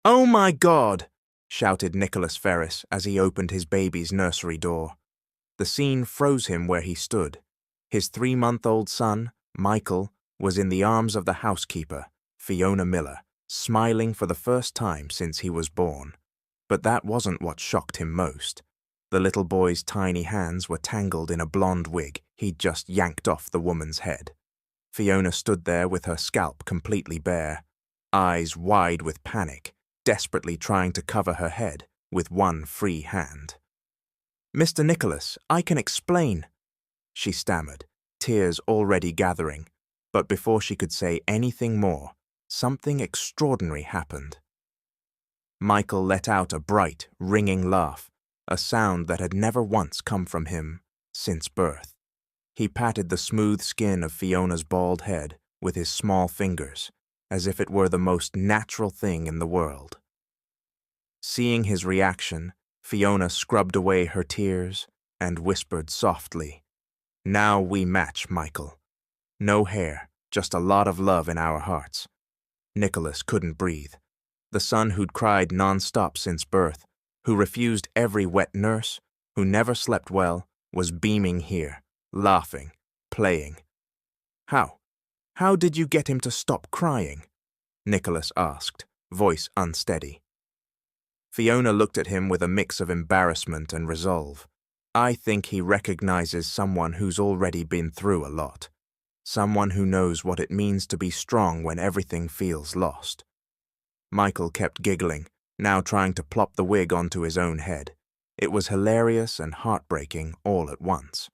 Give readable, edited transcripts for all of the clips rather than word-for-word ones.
"Oh my God!" shouted Nicholas Ferris as he opened his baby's nursery door. The scene froze him where he stood. His 3-month-old son, Michael, was in the arms of the housekeeper, Fiona Miller, smiling for the first time since he was born. But that wasn't what shocked him most. The little boy's tiny hands were tangled in a blonde wig he'd just yanked off the woman's head. Fiona stood there with her scalp completely bare, eyes wide with panic, desperately trying to cover her head with one free hand. "Mr. Nicholas, I can explain," she stammered, tears already gathering, but before she could say anything more, something extraordinary happened. Michael let out a bright, ringing laugh, a sound that had never once come from him since birth. He patted the smooth skin of Fiona's bald head with his small fingers, as if it were the most natural thing in the world. Seeing his reaction, Fiona scrubbed away her tears and whispered softly, "Now we match, Michael. No hair, just a lot of love in our hearts." Nicholas couldn't breathe. The son who'd cried non-stop since birth, who refused every wet nurse, who never slept well, was beaming here, laughing, playing. How did you get him to stop crying?" Nicholas asked, voice unsteady. Fiona looked at him with a mix of embarrassment and resolve. "I think he recognizes someone who's already been through a lot. Someone who knows what it means to be strong when everything feels lost." Michael kept giggling, now trying to plop the wig onto his own head. It was hilarious and heartbreaking all at once.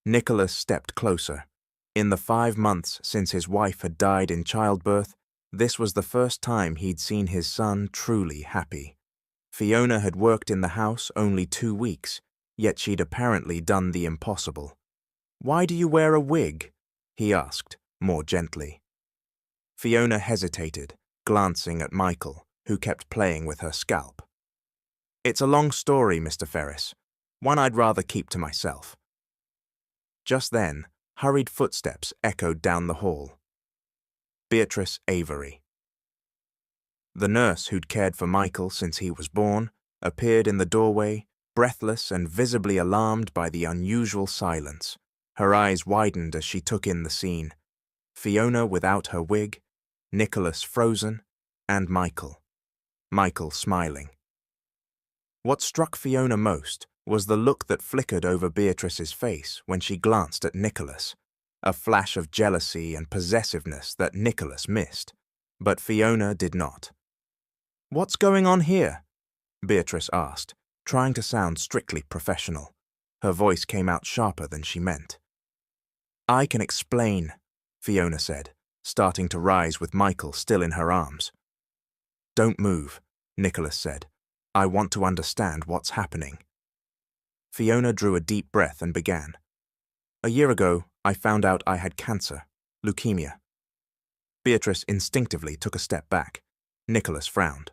Nicholas stepped closer. In the 5 months since his wife had died in childbirth, this was the first time he'd seen his son truly happy. Fiona had worked in the house only 2 weeks, yet she'd apparently done the impossible. "Why do you wear a wig?" he asked, more gently. Fiona hesitated, glancing at Michael, who kept playing with her scalp. "It's a long story, Mr. Ferris, one I'd rather keep to myself." Just then, hurried footsteps echoed down the hall. Beatrice Avery. The nurse who'd cared for Michael since he was born appeared in the doorway, breathless and visibly alarmed by the unusual silence. Her eyes widened as she took in the scene. Fiona without her wig, Nicholas frozen, and Michael smiling. What struck Fiona most was the look that flickered over Beatrice's face when she glanced at Nicholas, a flash of jealousy and possessiveness that Nicholas missed, but Fiona did not. "What's going on here?" Beatrice asked, trying to sound strictly professional. Her voice came out sharper than she meant. "I can explain," Fiona said, starting to rise with Michael still in her arms. "Don't move," Nicholas said. "I want to understand what's happening." Fiona drew a deep breath and began. "A year ago, I found out I had cancer, leukemia." Beatrice instinctively took a step back. Nicholas frowned.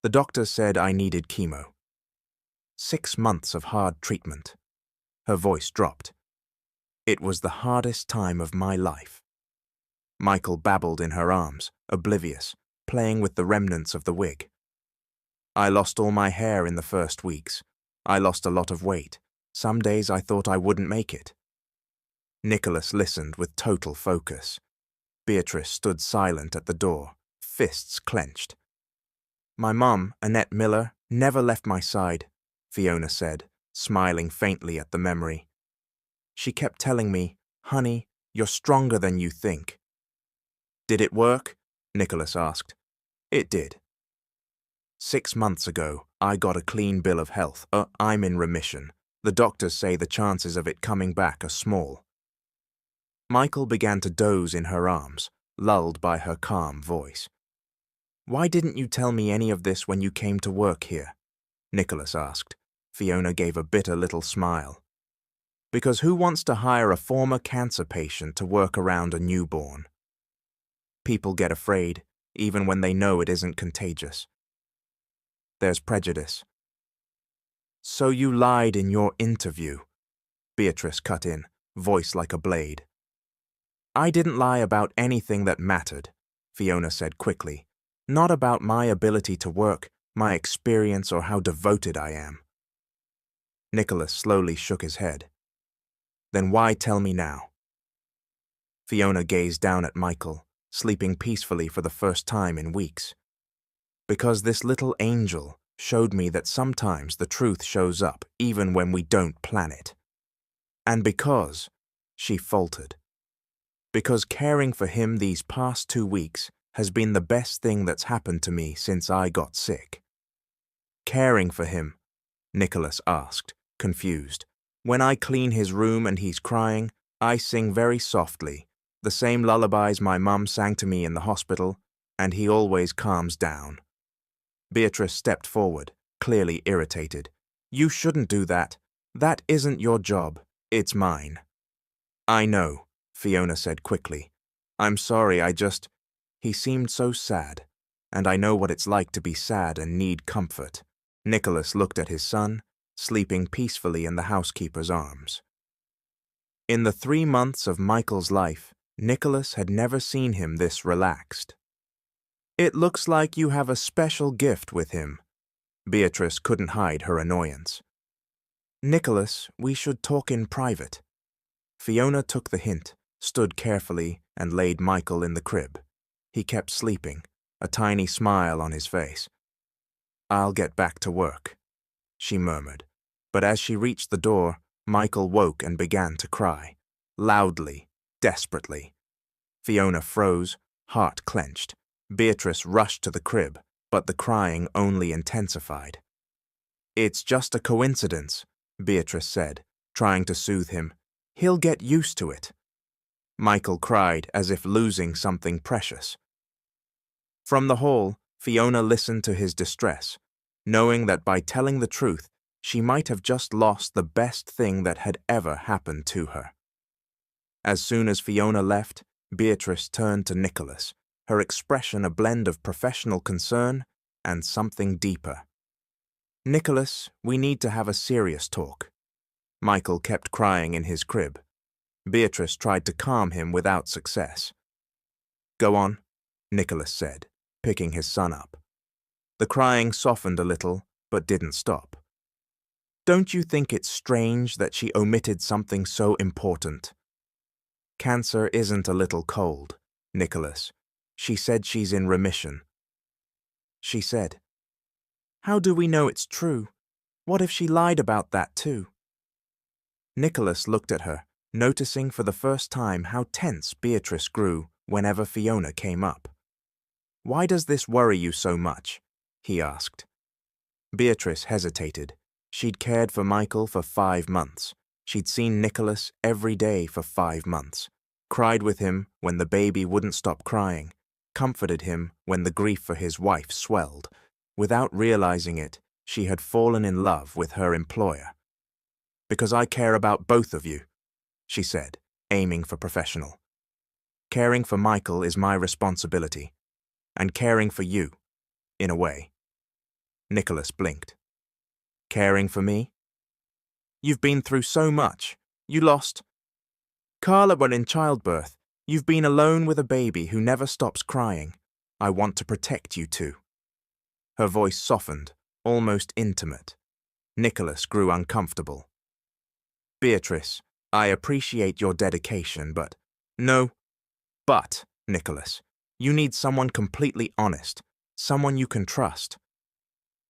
"The doctors said I needed chemo. 6 months of hard treatment." Her voice dropped. "It was the hardest time of my life." Michael babbled in her arms, oblivious, playing with the remnants of the wig. "I lost all my hair in the first weeks. I lost a lot of weight. Some days I thought I wouldn't make it." Nicholas listened with total focus. Beatrice stood silent at the door, fists clenched. "My mom, Annette Miller, never left my side," Fiona said, smiling faintly at the memory. "She kept telling me, 'Honey, you're stronger than you think.'" "Did it work?" Nicholas asked. "It did. 6 months ago, I got a clean bill of health. I'm in remission. The doctors say the chances of it coming back are small." Michael began to doze in her arms, lulled by her calm voice. "Why didn't you tell me any of this when you came to work here?" Nicholas asked. Fiona gave a bitter little smile. "Because who wants to hire a former cancer patient to work around a newborn? People get afraid, even when they know it isn't contagious. There's prejudice." "So you lied in your interview," Beatrice cut in, voice like a blade. "I didn't lie about anything that mattered," Fiona said quickly, Not about my ability to work, my experience, or how devoted I am. Nicholas slowly shook his head. Then why tell me now? Fiona gazed down at Michael, sleeping peacefully for the first time in weeks. Because this little angel showed me that sometimes the truth shows up even when we don't plan it. And because, she faltered, because caring for him these past 2 weeks has been the best thing that's happened to me since I got sick. Caring for him? Nicholas asked, confused. When I clean his room and he's crying, I sing very softly, the same lullabies my mum sang to me in the hospital, and he always calms down. Beatrice stepped forward, clearly irritated. You shouldn't do that. That isn't your job. It's mine. I know, Fiona said quickly. I'm sorry, He seemed so sad, and I know what it's like to be sad and need comfort. Nicholas looked at his son, sleeping peacefully in the housekeeper's arms. In the 3 months of Michael's life, Nicholas had never seen him this relaxed. It looks like you have a special gift with him. Beatrice couldn't hide her annoyance. Nicholas, we should talk in private. Fiona took the hint, stood carefully, and laid Michael in the crib. He kept sleeping, a tiny smile on his face. I'll get back to work, she murmured. But as she reached the door, Michael woke and began to cry, loudly, desperately. Fiona froze, heart clenched. Beatrice rushed to the crib, but the crying only intensified. It's just a coincidence, Beatrice said, trying to soothe him. He'll get used to it. Michael cried as if losing something precious. From the hall, Fiona listened to his distress, knowing that by telling the truth, she might have just lost the best thing that had ever happened to her. As soon as Fiona left, Beatrice turned to Nicholas, her expression a blend of professional concern and something deeper. Nicholas, we need to have a serious talk. Michael kept crying in his crib. Beatrice tried to calm him without success. Go on, Nicholas said, picking his son up. The crying softened a little, but didn't stop. Don't you think it's strange that she omitted something so important? Cancer isn't a little cold, Nicholas. She said she's in remission. She said. How do we know it's true? What if she lied about that too? Nicholas looked at her, noticing for the first time how tense Beatrice grew whenever Fiona came up. Why does this worry you so much? He asked. Beatrice hesitated. She'd cared for Michael for 5 months. She'd seen Nicholas every day for 5 months, cried with him when the baby wouldn't stop crying, comforted him when the grief for his wife swelled. Without realizing it, she had fallen in love with her employer. Because I care about both of you, she said, aiming for professional. Caring for Michael is my responsibility, and caring for you, in a way. Nicholas blinked. Caring for me? You've been through so much. You lost Carla were in childbirth. You've been alone with a baby who never stops crying. I want to protect you too. Her voice softened, almost intimate. Nicholas grew uncomfortable. Beatrice, I appreciate your dedication, but... No. But, Nicholas, you need someone completely honest, someone you can trust.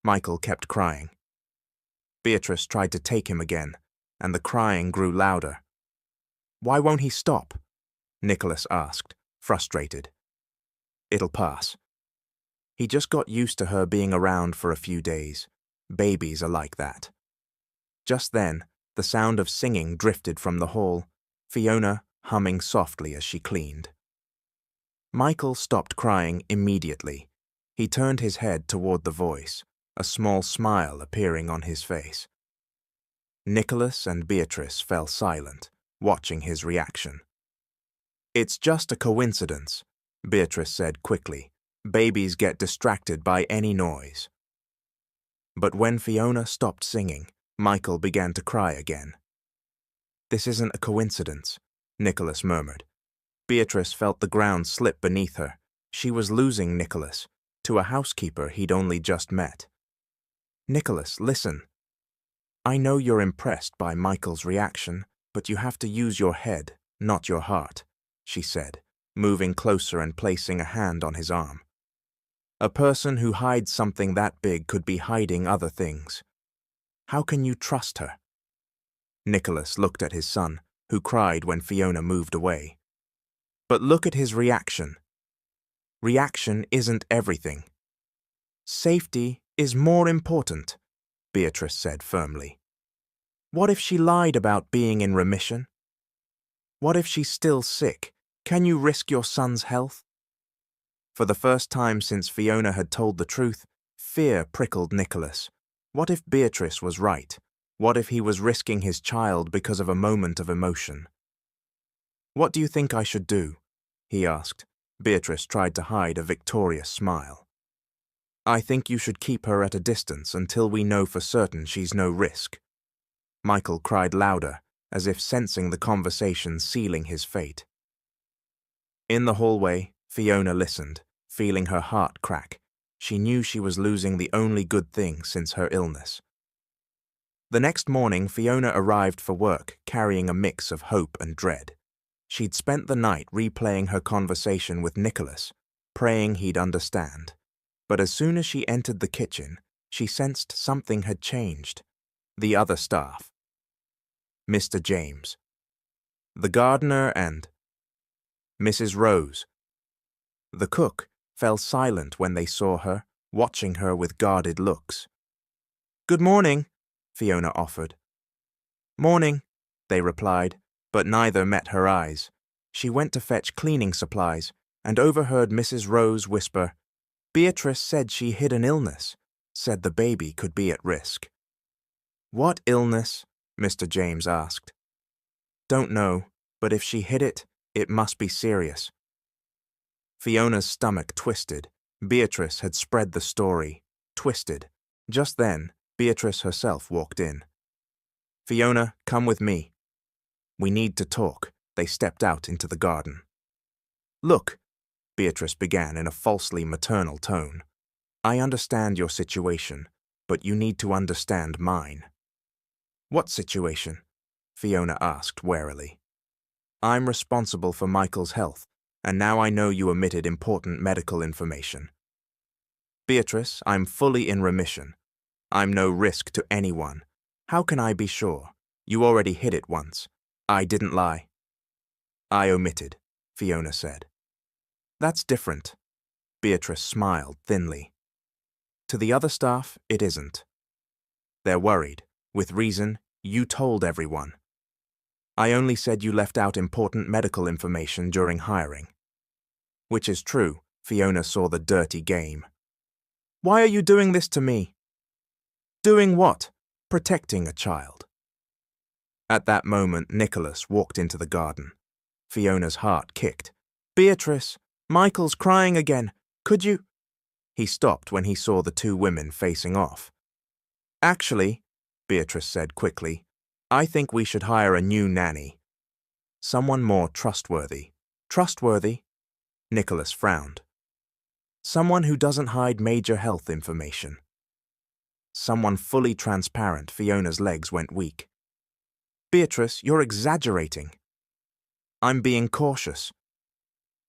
Michael kept crying. Beatrice tried to take him again, and the crying grew louder. Why won't he stop? Nicholas asked, frustrated. It'll pass. He just got used to her being around for a few days. Babies are like that. Just then, the sound of singing drifted from the hall, Fiona humming softly as she cleaned. Michael stopped crying immediately. He turned his head toward the voice, a small smile appearing on his face. Nicholas and Beatrice fell silent, watching his reaction. It's just a coincidence, Beatrice said quickly. Babies get distracted by any noise. But when Fiona stopped singing, Michael began to cry again. This isn't a coincidence, Nicholas murmured. Beatrice felt the ground slip beneath her. She was losing Nicholas. to a housekeeper he'd only just met. "Nicholas, listen. I know you're impressed by Michael's reaction, but you have to use your head, not your heart," she said, moving closer and placing a hand on his arm. "A person who hides something that big could be hiding other things. How can you trust her?" Nicholas looked at his son, who cried when Fiona moved away. "But look at his reaction. Reaction isn't everything. Safety is more important," Beatrice said firmly. "What if she lied about being in remission? What if she's still sick? Can you risk your son's health?" For the first time since Fiona had told the truth, fear prickled Nicholas. What if Beatrice was right? What if he was risking his child because of a moment of emotion? "What do you think I should do?" he asked. Beatrice tried to hide a victorious smile. "I think you should keep her at a distance until we know for certain she's no risk." Michael cried louder, as if sensing the conversation sealing his fate. In the hallway, Fiona listened, feeling her heart crack. She knew she was losing the only good thing since her illness. The next morning, Fiona arrived for work, carrying a mix of hope and dread. She'd spent the night replaying her conversation with Nicholas, praying he'd understand. But as soon as she entered the kitchen, she sensed something had changed. The other staff. Mr. James, the gardener, and Mrs. Rose. The cook fell silent when they saw her, watching her with guarded looks. "Good morning," Fiona offered. "Morning," they replied, but neither met her eyes. She went to fetch cleaning supplies and overheard Mrs. Rose whisper, "Beatrice said she hid an illness, said the baby could be at risk." "What illness?" Mr. James asked. "Don't know, but if she hid it, it must be serious." Fiona's stomach twisted. Beatrice had spread the story. Twisted. Just then, Beatrice herself walked in. "Fiona, come with me. We need to talk." They stepped out into the garden. "Look," Beatrice began in a falsely maternal tone. "I understand your situation, but you need to understand mine." "What situation?" Fiona asked warily. "I'm responsible for Michael's health, and now I know you omitted important medical information." "Beatrice, I'm fully in remission. I'm no risk to anyone. How can I be sure? You already hid it once. I didn't lie." "I omitted," Fiona said. "That's different." Beatrice smiled thinly. "To the other staff, it isn't. They're worried. With reason, you told everyone. I only said you left out important medical information during hiring." "Which is true." Fiona saw the dirty game. "Why are you doing this to me?" "Doing what?" "Protecting a child." At that moment, Nicholas walked into the garden. Fiona's heart kicked. "Beatrice, Michael's crying again. Could you—" He stopped when he saw the two women facing off. "Actually," Beatrice said quickly, "I think we should hire a new nanny. Someone more trustworthy." "Trustworthy?" Nicholas frowned. "Someone who doesn't hide major health information. Someone fully transparent." Fiona's legs went weak. "Beatrice, you're exaggerating." "I'm being cautious."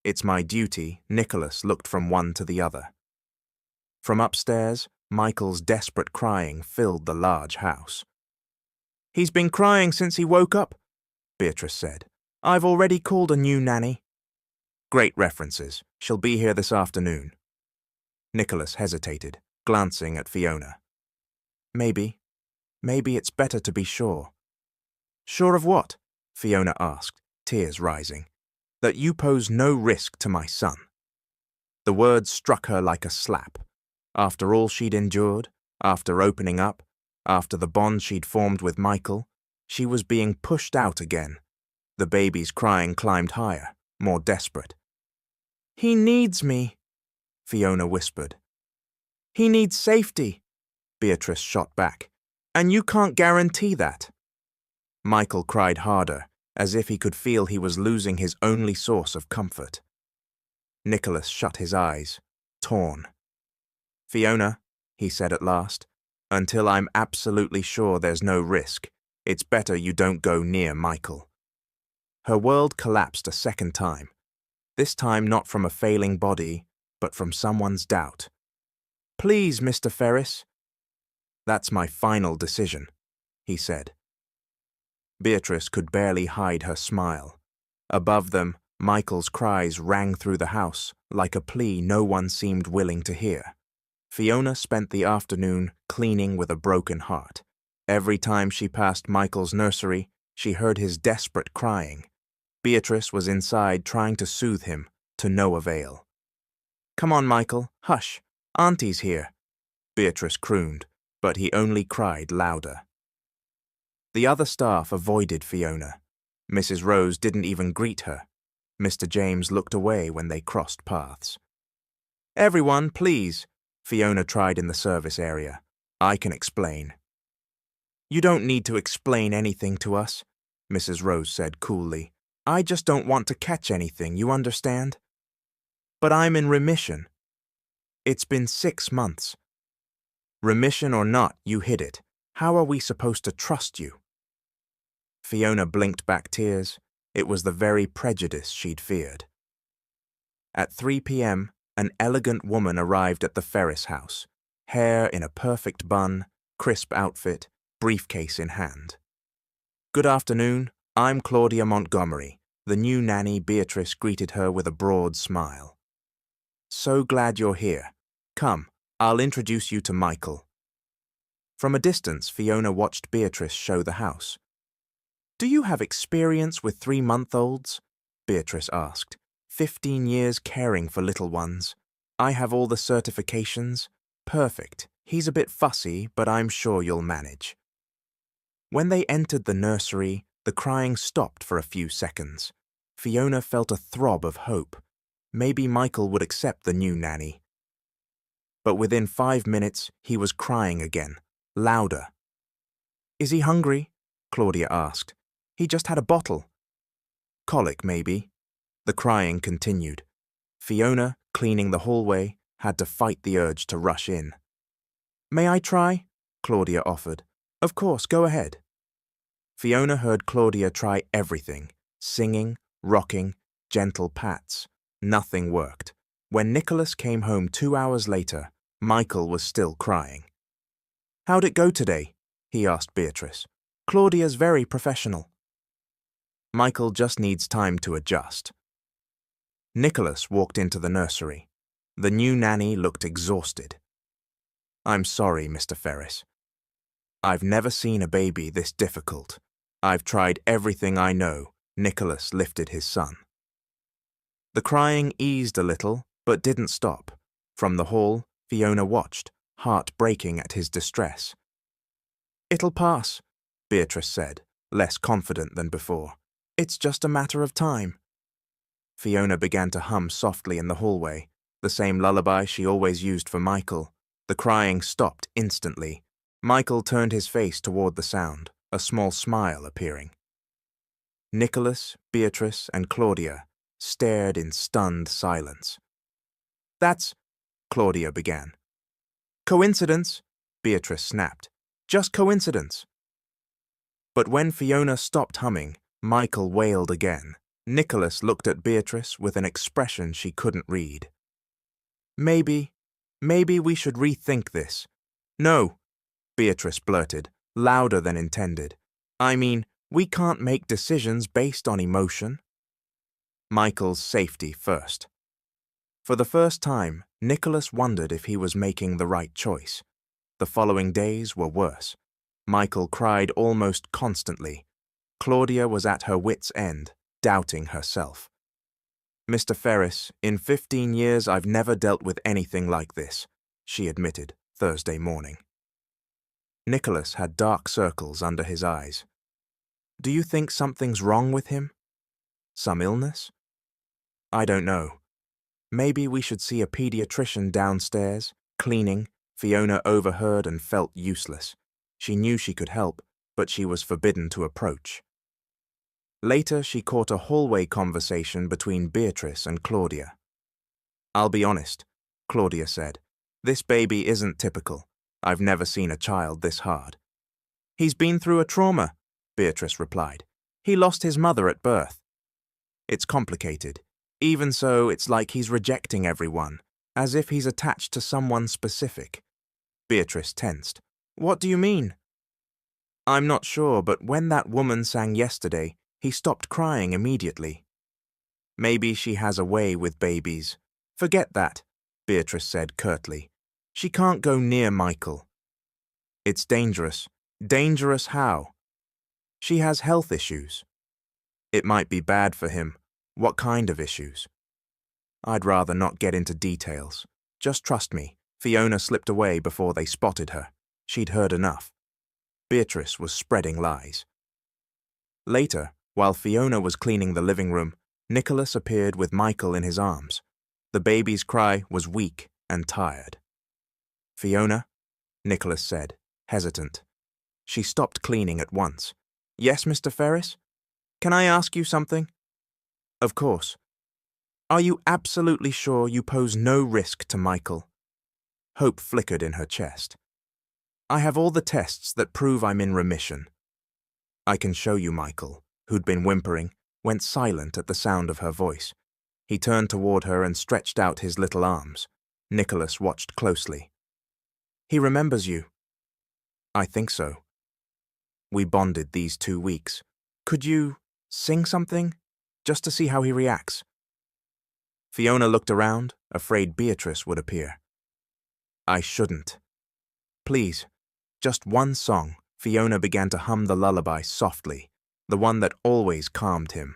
"It's my duty." Nicholas looked from one to the other. From upstairs, Michael's desperate crying filled the large house. "He's been crying since he woke up," Beatrice said. "I've already called a new nanny." "Great references. She'll be here this afternoon." Nicholas hesitated, glancing at Fiona. Maybe it's better to be sure." "Sure of what?" Fiona asked, tears rising. "That you pose no risk to my son." The words struck her like a slap. After all she'd endured, after opening up, after the bond she'd formed with Michael, she was being pushed out again. The baby's crying climbed higher, more desperate. "He needs me," Fiona whispered. "He needs safety," Beatrice shot back. "And you can't guarantee that." Michael cried harder, as if he could feel he was losing his only source of comfort. Nicholas shut his eyes, torn. Fiona, he said at last, until I'm absolutely sure there's no risk, it's better you don't go near Michael. Her world collapsed a second time, this time not from a failing body, but from someone's doubt. Please, Mr. Ferris. That's my final decision, he said. Beatrice could barely hide her smile. Above them, Michael's cries rang through the house like a plea no one seemed willing to hear. Fiona spent the afternoon cleaning with a broken heart. Every time she passed Michael's nursery, she heard his desperate crying. Beatrice was inside trying to soothe him, to no avail. Come on, Michael, hush, Auntie's here, Beatrice crooned, but he only cried louder. The other staff avoided Fiona. Mrs. Rose didn't even greet her. Mr. James looked away when they crossed paths. Everyone, please, Fiona tried in the service area. I can explain. You don't need to explain anything to us, Mrs. Rose said coolly. I just don't want to catch anything, you understand? But I'm in remission. It's been 6 months. Remission or not, you hid it. How are we supposed to trust you? Fiona blinked back tears. It was the very prejudice she'd feared. At 3 p.m., an elegant woman arrived at the Ferris house, hair in a perfect bun, crisp outfit, briefcase in hand. Good afternoon, I'm Claudia Montgomery. The new nanny Beatrice greeted her with a broad smile. So glad you're here. Come, I'll introduce you to Michael. From a distance, Fiona watched Beatrice show the house. Do you have experience with 3-month-olds? Beatrice asked. 15 years caring for little ones. I have all the certifications. Perfect. He's a bit fussy, but I'm sure you'll manage. When they entered the nursery, the crying stopped for a few seconds. Fiona felt a throb of hope. Maybe Michael would accept the new nanny. But within 5 minutes, he was crying again, louder. Is he hungry? Claudia asked. He just had a bottle. Colic, maybe. The crying continued. Fiona, cleaning the hallway, had to fight the urge to rush in. May I try? Claudia offered. Of course, go ahead. Fiona heard Claudia try everything, singing, rocking, gentle pats. Nothing worked. When Nicholas came home 2 hours later, Michael was still crying. How'd it go today? He asked Beatrice. Claudia's very professional. Michael just needs time to adjust. Nicholas walked into the nursery. The new nanny looked exhausted. I'm sorry, Mr. Ferris. I've never seen a baby this difficult. I've tried everything I know. Nicholas lifted his son. The crying eased a little, but didn't stop. From the hall, Fiona watched, heart breaking at his distress. It'll pass, Beatrice said, less confident than before. It's just a matter of time. Fiona began to hum softly in the hallway, the same lullaby she always used for Michael. The crying stopped instantly. Michael turned his face toward the sound, a small smile appearing. Nicholas, Beatrice, and Claudia stared in stunned silence. That's, Claudia began. Coincidence, Beatrice snapped. Just coincidence. But when Fiona stopped humming, Michael wailed again. Nicholas looked at Beatrice with an expression she couldn't read. Maybe we should rethink this. No, Beatrice blurted, louder than intended. I mean, we can't make decisions based on emotion. Michael's safety first. For the first time, Nicholas wondered if he was making the right choice. The following days were worse. Michael cried almost constantly. Claudia was at her wit's end, doubting herself. Mr. Ferris, in 15 years I've never dealt with anything like this, she admitted Thursday morning. Nicholas had dark circles under his eyes. Do you think something's wrong with him? Some illness? I don't know. Maybe we should see a pediatrician downstairs, cleaning. Fiona overheard and felt useless. She knew she could help, but she was forbidden to approach. Later, she caught a hallway conversation between Beatrice and Claudia. I'll be honest, Claudia said. This baby isn't typical. I've never seen a child this hard. He's been through a trauma, Beatrice replied. He lost his mother at birth. It's complicated. Even so, it's like he's rejecting everyone, as if he's attached to someone specific. Beatrice tensed. What do you mean? I'm not sure, but when that woman sang yesterday, he stopped crying immediately. Maybe she has a way with babies. Forget that, Beatrice said curtly. She can't go near Michael. It's dangerous. Dangerous how? She has health issues. It might be bad for him. What kind of issues? I'd rather not get into details. Just trust me. Fiona slipped away before they spotted her. She'd heard enough. Beatrice was spreading lies. Later, while Fiona was cleaning the living room, Nicholas appeared with Michael in his arms. The baby's cry was weak and tired. Fiona, Nicholas said, hesitant. She stopped cleaning at once. Yes, Mr. Ferris? Can I ask you something? Of course. Are you absolutely sure you pose no risk to Michael? Hope flickered in her chest. I have all the tests that prove I'm in remission. I can show you. Michael, who'd been whimpering, went silent at the sound of her voice. He turned toward her and stretched out his little arms. Nicholas watched closely. He remembers you. I think so. We bonded these 2 weeks. Could you sing something, just to see how he reacts? Fiona looked around, afraid Beatrice would appear. I shouldn't. Please, just one song. Fiona began to hum the lullaby softly, the one that always calmed him.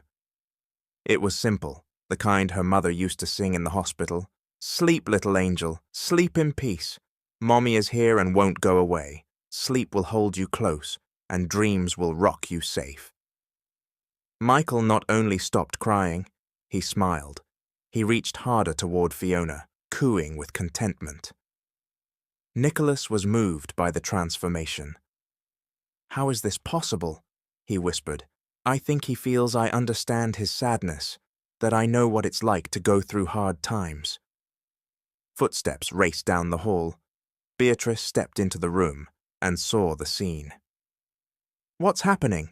It was simple, the kind her mother used to sing in the hospital. Sleep, little angel, sleep in peace. Mommy is here and won't go away. Sleep will hold you close, and dreams will rock you safe. Michael not only stopped crying, he smiled. He reached harder toward Fiona, cooing with contentment. Nicholas was moved by the transformation. How is this possible? He whispered. I think he feels I understand his sadness, that I know what it's like to go through hard times. Footsteps raced down the hall. Beatrice stepped into the room and saw the scene. What's happening?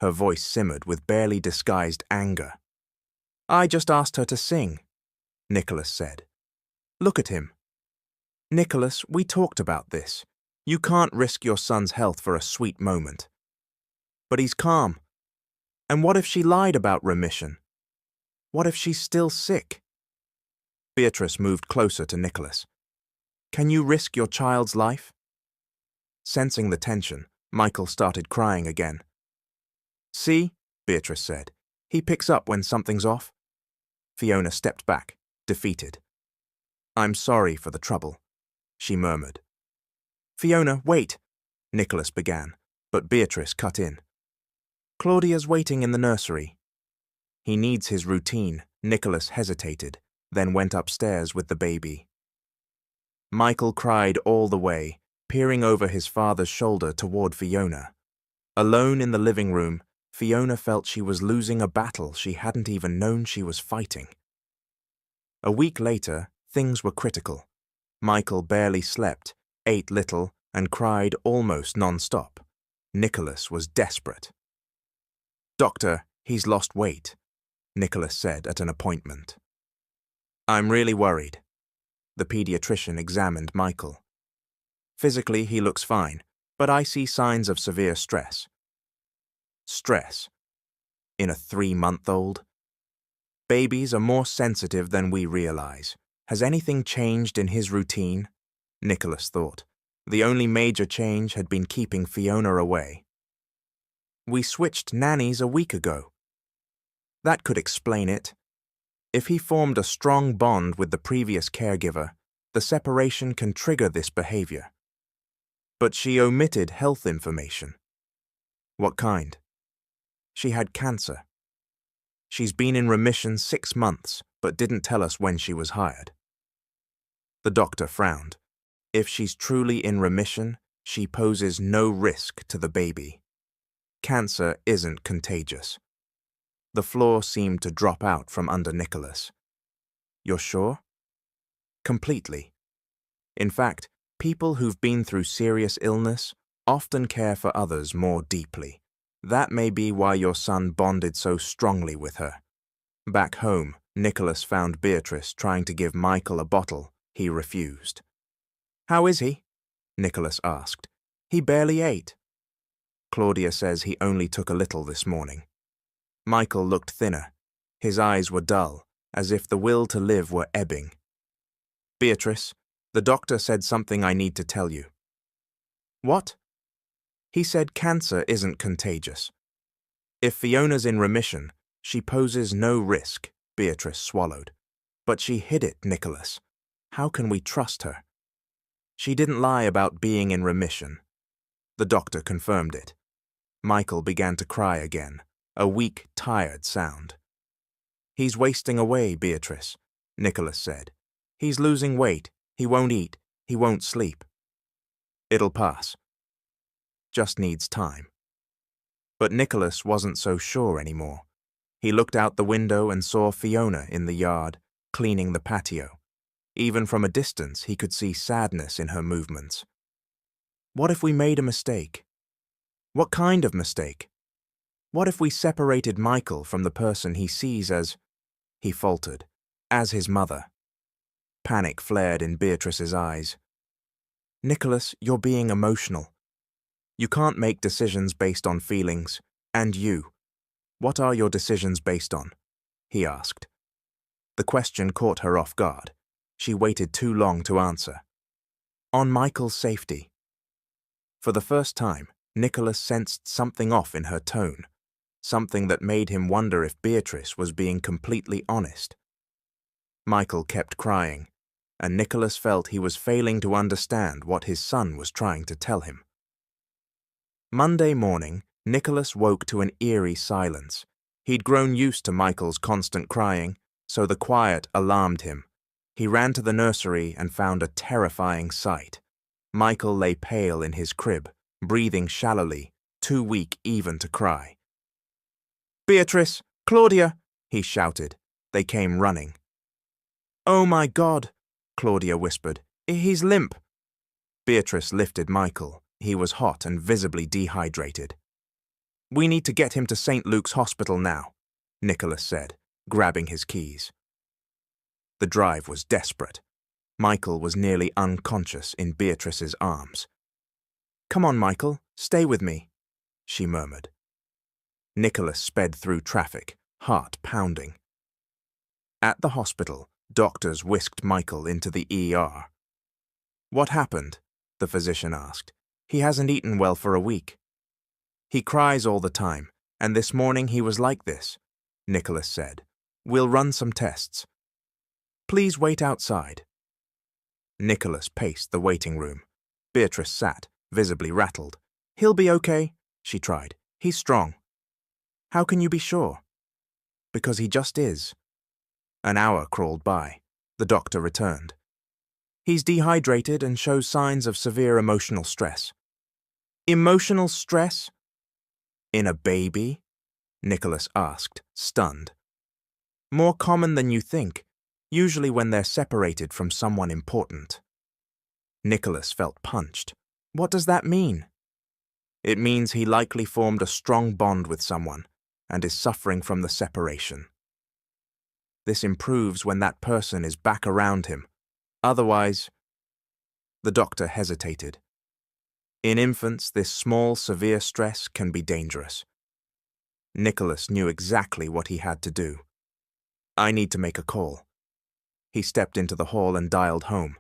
Her voice simmered with barely disguised anger. I just asked her to sing, Nicholas said. Look at him. Nicholas, we talked about this. You can't risk your son's health for a sweet moment. But he's calm. And what if she lied about remission? What if she's still sick? Beatrice moved closer to Nicholas. Can you risk your child's life? Sensing the tension, Michael started crying again. See, Beatrice said, he picks up when something's off. Fiona stepped back, defeated. I'm sorry for the trouble, she murmured. Fiona, wait, Nicholas began, but Beatrice cut in. Claudia's waiting in the nursery. He needs his routine, Nicholas hesitated, then went upstairs with the baby. Michael cried all the way, peering over his father's shoulder toward Fiona. Alone in the living room, Fiona felt she was losing a battle she hadn't even known she was fighting. A week later, things were critical. Michael barely slept, ate little, and cried almost non-stop. Nicholas was desperate. Doctor, he's lost weight, Nicholas said at an appointment. I'm really worried. The pediatrician examined Michael. Physically, he looks fine, but I see signs of severe stress. Stress? In a 3-month-old? Babies are more sensitive than we realize. Has anything changed in his routine? Nicholas thought. The only major change had been keeping Fiona away. We switched nannies a week ago. That could explain it. If he formed a strong bond with the previous caregiver, the separation can trigger this behavior. But she omitted health information. What kind? She had cancer. She's been in remission 6 months, but didn't tell us when she was hired. The doctor frowned. If she's truly in remission, she poses no risk to the baby. Cancer isn't contagious. The floor seemed to drop out from under Nicholas. You're sure? Completely. In fact, people who've been through serious illness often care for others more deeply. That may be why your son bonded so strongly with her. Back home, Nicholas found Beatrice trying to give Michael a bottle. He refused. "How is he?" Nicholas asked. "He barely ate." "Claudia says he only took a little this morning." Michael looked thinner. His eyes were dull, as if the will to live were ebbing. "Beatrice, the doctor said something I need to tell you." "What?" "He said cancer isn't contagious. If Fiona's in remission, she poses no risk." Beatrice swallowed. "But she hid it, Nicholas. How can we trust her?" "She didn't lie about being in remission." The doctor confirmed it. Michael began to cry again, a weak, tired sound. "He's wasting away, Beatrice," Nicholas said. "He's losing weight. He won't eat. He won't sleep. It'll pass. Just needs time." But Nicholas wasn't so sure anymore. He looked out the window and saw Fiona in the yard, cleaning the patio. Even from a distance, he could see sadness in her movements. What if we made a mistake? What kind of mistake? What if we separated Michael from the person he sees as, he faltered, as his mother? Panic flared in Beatrice's eyes. "Nicholas, you're being emotional. You can't make decisions based on feelings, and you. What are your decisions based on?" he asked. The question caught her off guard. She waited too long to answer. "On Michael's safety." For the first time, Nicholas sensed something off in her tone, something that made him wonder if Beatrice was being completely honest. Michael kept crying, and Nicholas felt he was failing to understand what his son was trying to tell him. Monday morning, Nicholas woke to an eerie silence. He'd grown used to Michael's constant crying, so the quiet alarmed him. He ran to the nursery and found a terrifying sight. Michael lay pale in his crib, breathing shallowly, too weak even to cry. "Beatrice! Claudia!" he shouted. They came running. "Oh my God!" Claudia whispered. "He's limp." Beatrice lifted Michael. He was hot and visibly dehydrated. "We need to get him to St. Luke's Hospital now," Nicholas said, grabbing his keys. The drive was desperate. Michael was nearly unconscious in Beatrice's arms. "Come on, Michael, stay with me," she murmured. Nicholas sped through traffic, heart pounding. At the hospital, doctors whisked Michael into the ER. "What happened?" the physician asked. "He hasn't eaten well for a week." "He cries all the time, and this morning he was like this," Nicholas said. "We'll run some tests. Please wait outside." Nicholas paced the waiting room. Beatrice sat, visibly rattled. "He'll be okay," she tried. "He's strong." "How can you be sure?" "Because he just is." An hour crawled by. The doctor returned. "He's dehydrated and shows signs of severe emotional stress." "Emotional stress? In a baby?" Nicholas asked, stunned. "More common than you think, usually when they're separated from someone important." Nicholas felt punched. "What does that mean?" "It means he likely formed a strong bond with someone and is suffering from the separation. This improves when that person is back around him. Otherwise..." The doctor hesitated. "In infants, this small, severe stress can be dangerous." Nicholas knew exactly what he had to do. "I need to make a call." He stepped into the hall and dialed home.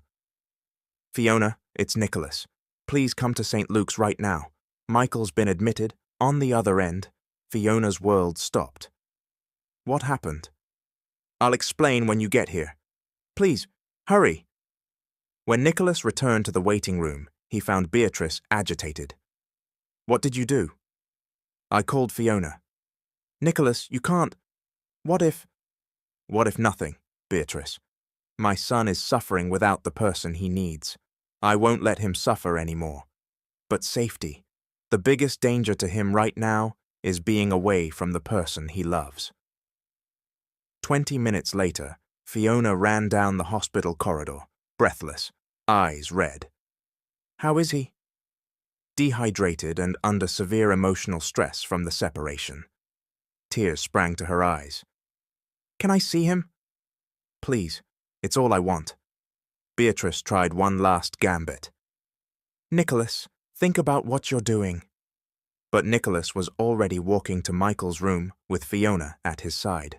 "Fiona, it's Nicholas. Please come to St. Luke's right now. Michael's been admitted. On the other end." Fiona's world stopped. "What happened?" "I'll explain when you get here. Please, hurry." When Nicholas returned to the waiting room, he found Beatrice agitated. "What did you do?" "I called Fiona." "Nicholas, you can't. What if..." "What if nothing, Beatrice? My son is suffering without the person he needs. I won't let him suffer anymore. But safety. The biggest danger to him right now is being away from the person he loves." 20 minutes later, Fiona ran down the hospital corridor, breathless. eyes red. How is he? Dehydrated and under severe emotional stress from the separation. Tears sprang to her eyes. Can I see him? Please, it's all I want. Beatrice tried one last gambit. Nicholas, think about what you're doing. But Nicholas was already walking to Michael's room with Fiona at his side.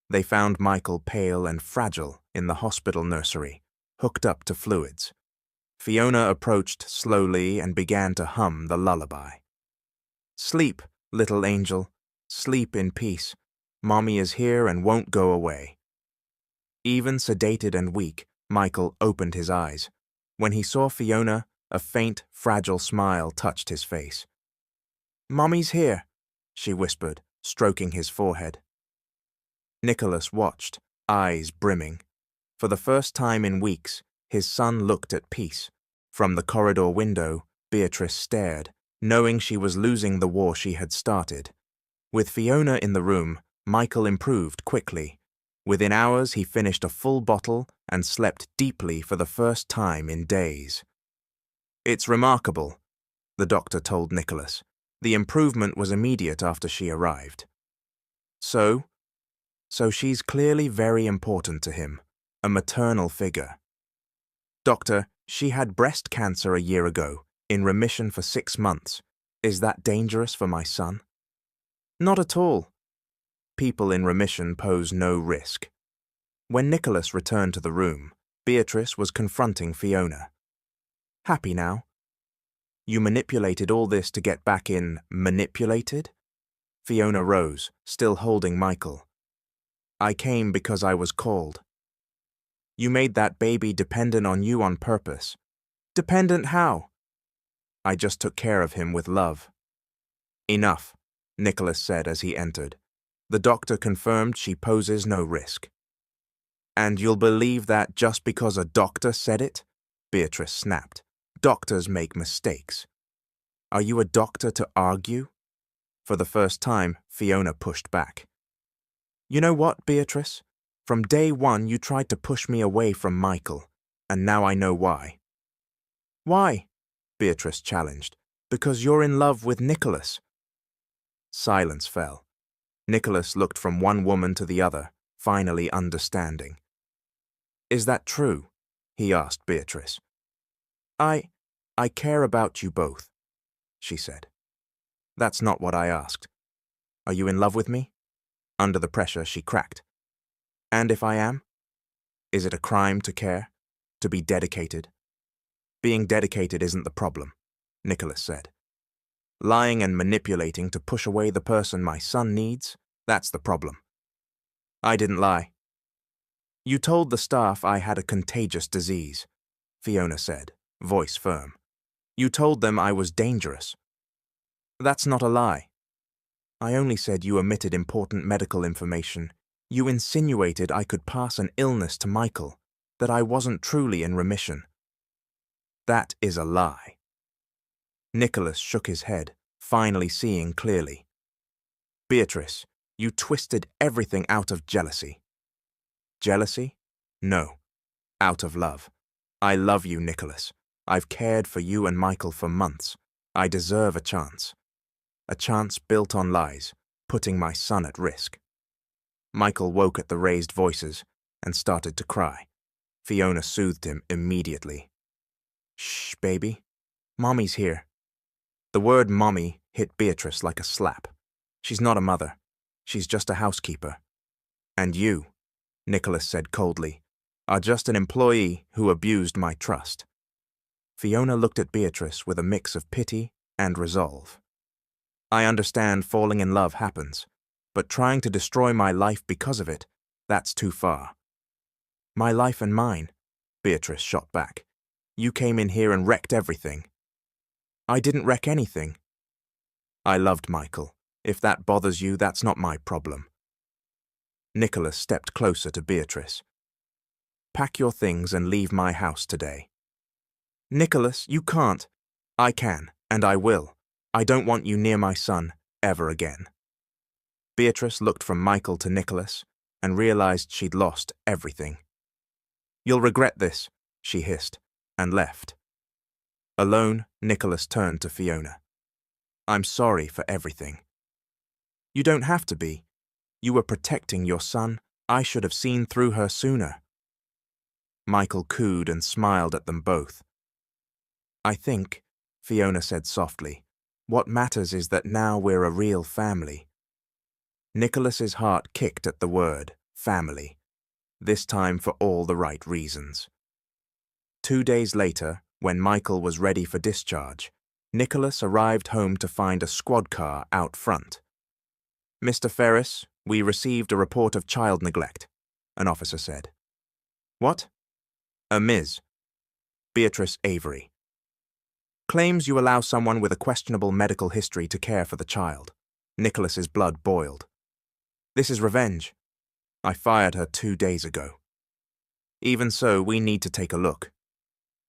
They found Michael pale and fragile in the hospital nursery, hooked up to fluids. Fiona approached slowly and began to hum the lullaby. Sleep, little angel, sleep in peace. Mommy is here and won't go away. Even sedated and weak, Michael opened his eyes. When he saw Fiona, a faint, fragile smile touched his face. Mommy's here, she whispered, stroking his forehead. Nicholas watched, eyes brimming. For the first time in weeks, his son looked at peace. From the corridor window, Beatrice stared, knowing she was losing the war she had started. With Fiona in the room, Michael improved quickly. Within hours, he finished a full bottle and slept deeply for the first time in days. It's remarkable, the doctor told Nicholas. The improvement was immediate after she arrived. So she's clearly very important to him, a maternal figure. Doctor, she had breast cancer a year ago, in remission for 6 months. Is that dangerous for my son? Not at all. People in remission pose no risk. When Nicholas returned to the room, Beatrice was confronting Fiona. Happy now? You manipulated all this to get back in manipulated? Fiona rose, still holding Michael. I came because I was called. You made that baby dependent on you on purpose. Dependent how? I just took care of him with love. Enough, Nicholas said as he entered. The doctor confirmed she poses no risk. And you'll believe that just because a doctor said it? Beatrice snapped. Doctors make mistakes. Are you a doctor to argue? For the first time, Fiona pushed back. You know what, Beatrice? From day one, you tried to push me away from Michael, and now I know why. Why? Beatrice challenged. Because you're in love with Nicholas. Silence fell. Nicholas looked from one woman to the other, finally understanding. Is that true? He asked Beatrice. I care about you both, she said. That's not what I asked. Are you in love with me? Under the pressure, she cracked. And if I am? Is it a crime to care? To be dedicated? Being dedicated isn't the problem, Nicholas said. Lying and manipulating to push away the person my son needs, that's the problem. I didn't lie. You told the staff I had a contagious disease, Fiona said, voice firm. You told them I was dangerous. That's not a lie. I only said you omitted important medical information. You insinuated I could pass an illness to Michael, that I wasn't truly in remission. That is a lie. Nicholas shook his head, finally seeing clearly. Beatrice, you twisted everything out of jealousy. Jealousy? No. Out of love. I love you, Nicholas. I've cared for you and Michael for months. I deserve a chance. A chance built on lies, putting my son at risk. Michael woke at the raised voices and started to cry. Fiona soothed him immediately. Shh, baby. Mommy's here. The word mommy hit Beatrice like a slap. She's not a mother. She's just a housekeeper. And you, Nicholas said coldly, are just an employee who abused my trust. Fiona looked at Beatrice with a mix of pity and resolve. I understand falling in love happens, but trying to destroy my life because of it, that's too far. My life and mine, Beatrice shot back. You came in here and wrecked everything. I didn't wreck anything. I loved Michael. If that bothers you, that's not my problem. Nicholas stepped closer to Beatrice. Pack your things and leave my house today. Nicholas, you can't. I can, and I will. I don't want you near my son ever again. Beatrice looked from Michael to Nicholas and realized she'd lost everything. You'll regret this, she hissed, and left. Alone, Nicholas turned to Fiona. "I'm sorry for everything." "You don't have to be. You were protecting your son. I should have seen through her sooner." Michael cooed and smiled at them both. "I think," Fiona said softly, "what matters is that now we're a real family." Nicholas's heart kicked at the word, family, this time for all the right reasons. 2 days later, when Michael was ready for discharge, Nicholas arrived home to find a squad car out front. "Mr. Ferris, we received a report of child neglect," an officer said. "What?" "A Ms. Beatrice Avery. Claims you allow someone with a questionable medical history to care for the child." Nicholas's blood boiled. "This is revenge. I fired her 2 days ago." "Even so, we need to take a look.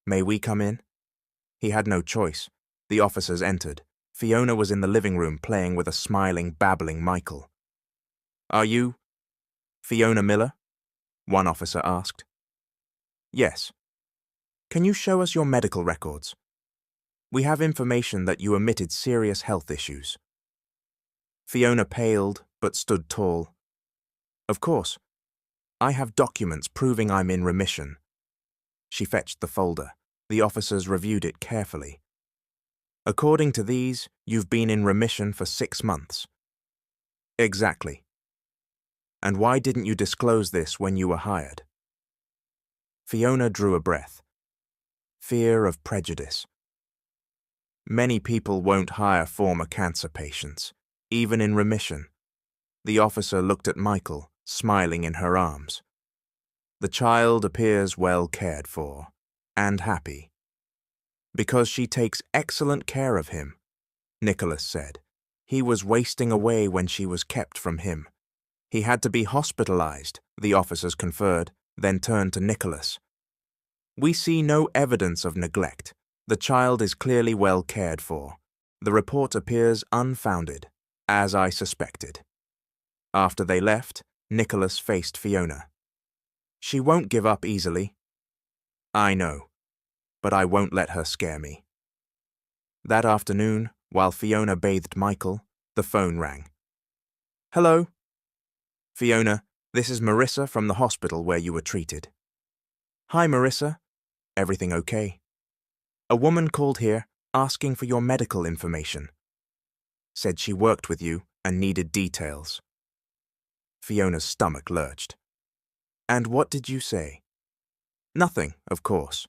May we come in?" He had no choice. The officers entered. Fiona was in the living room playing with a smiling, babbling Michael. "Are you Fiona Miller?" one officer asked. "Yes." "Can you show us your medical records? We have information that you omitted serious health issues." Fiona paled, but stood tall. "Of course. I have documents proving I'm in remission." She fetched the folder. The officers reviewed it carefully. "According to these, you've been in remission for 6 months." "Exactly. And why didn't you disclose this when you were hired?" Fiona drew a breath. Fear of prejudice. Many people won't hire former cancer patients, even in remission. The officer looked at Michael, smiling in her arms. "The child appears well cared for, and happy." "Because she takes excellent care of him," Nicholas said. "He was wasting away when she was kept from him. He had to be hospitalized," the officers conferred, then turned to Nicholas. "We see no evidence of neglect. The child is clearly well cared for. The report appears unfounded, as I suspected." After they left, Nicholas faced Fiona. "She won't give up easily." "I know, but I won't let her scare me." That afternoon, while Fiona bathed Michael, the phone rang. "Hello?" "Fiona, this is Marissa from the hospital where you were treated." "Hi, Marissa. Everything okay? A woman called here asking for your medical information. Said she worked with you and needed details." Fiona's stomach lurched. "And what did you say?" "Nothing, of course.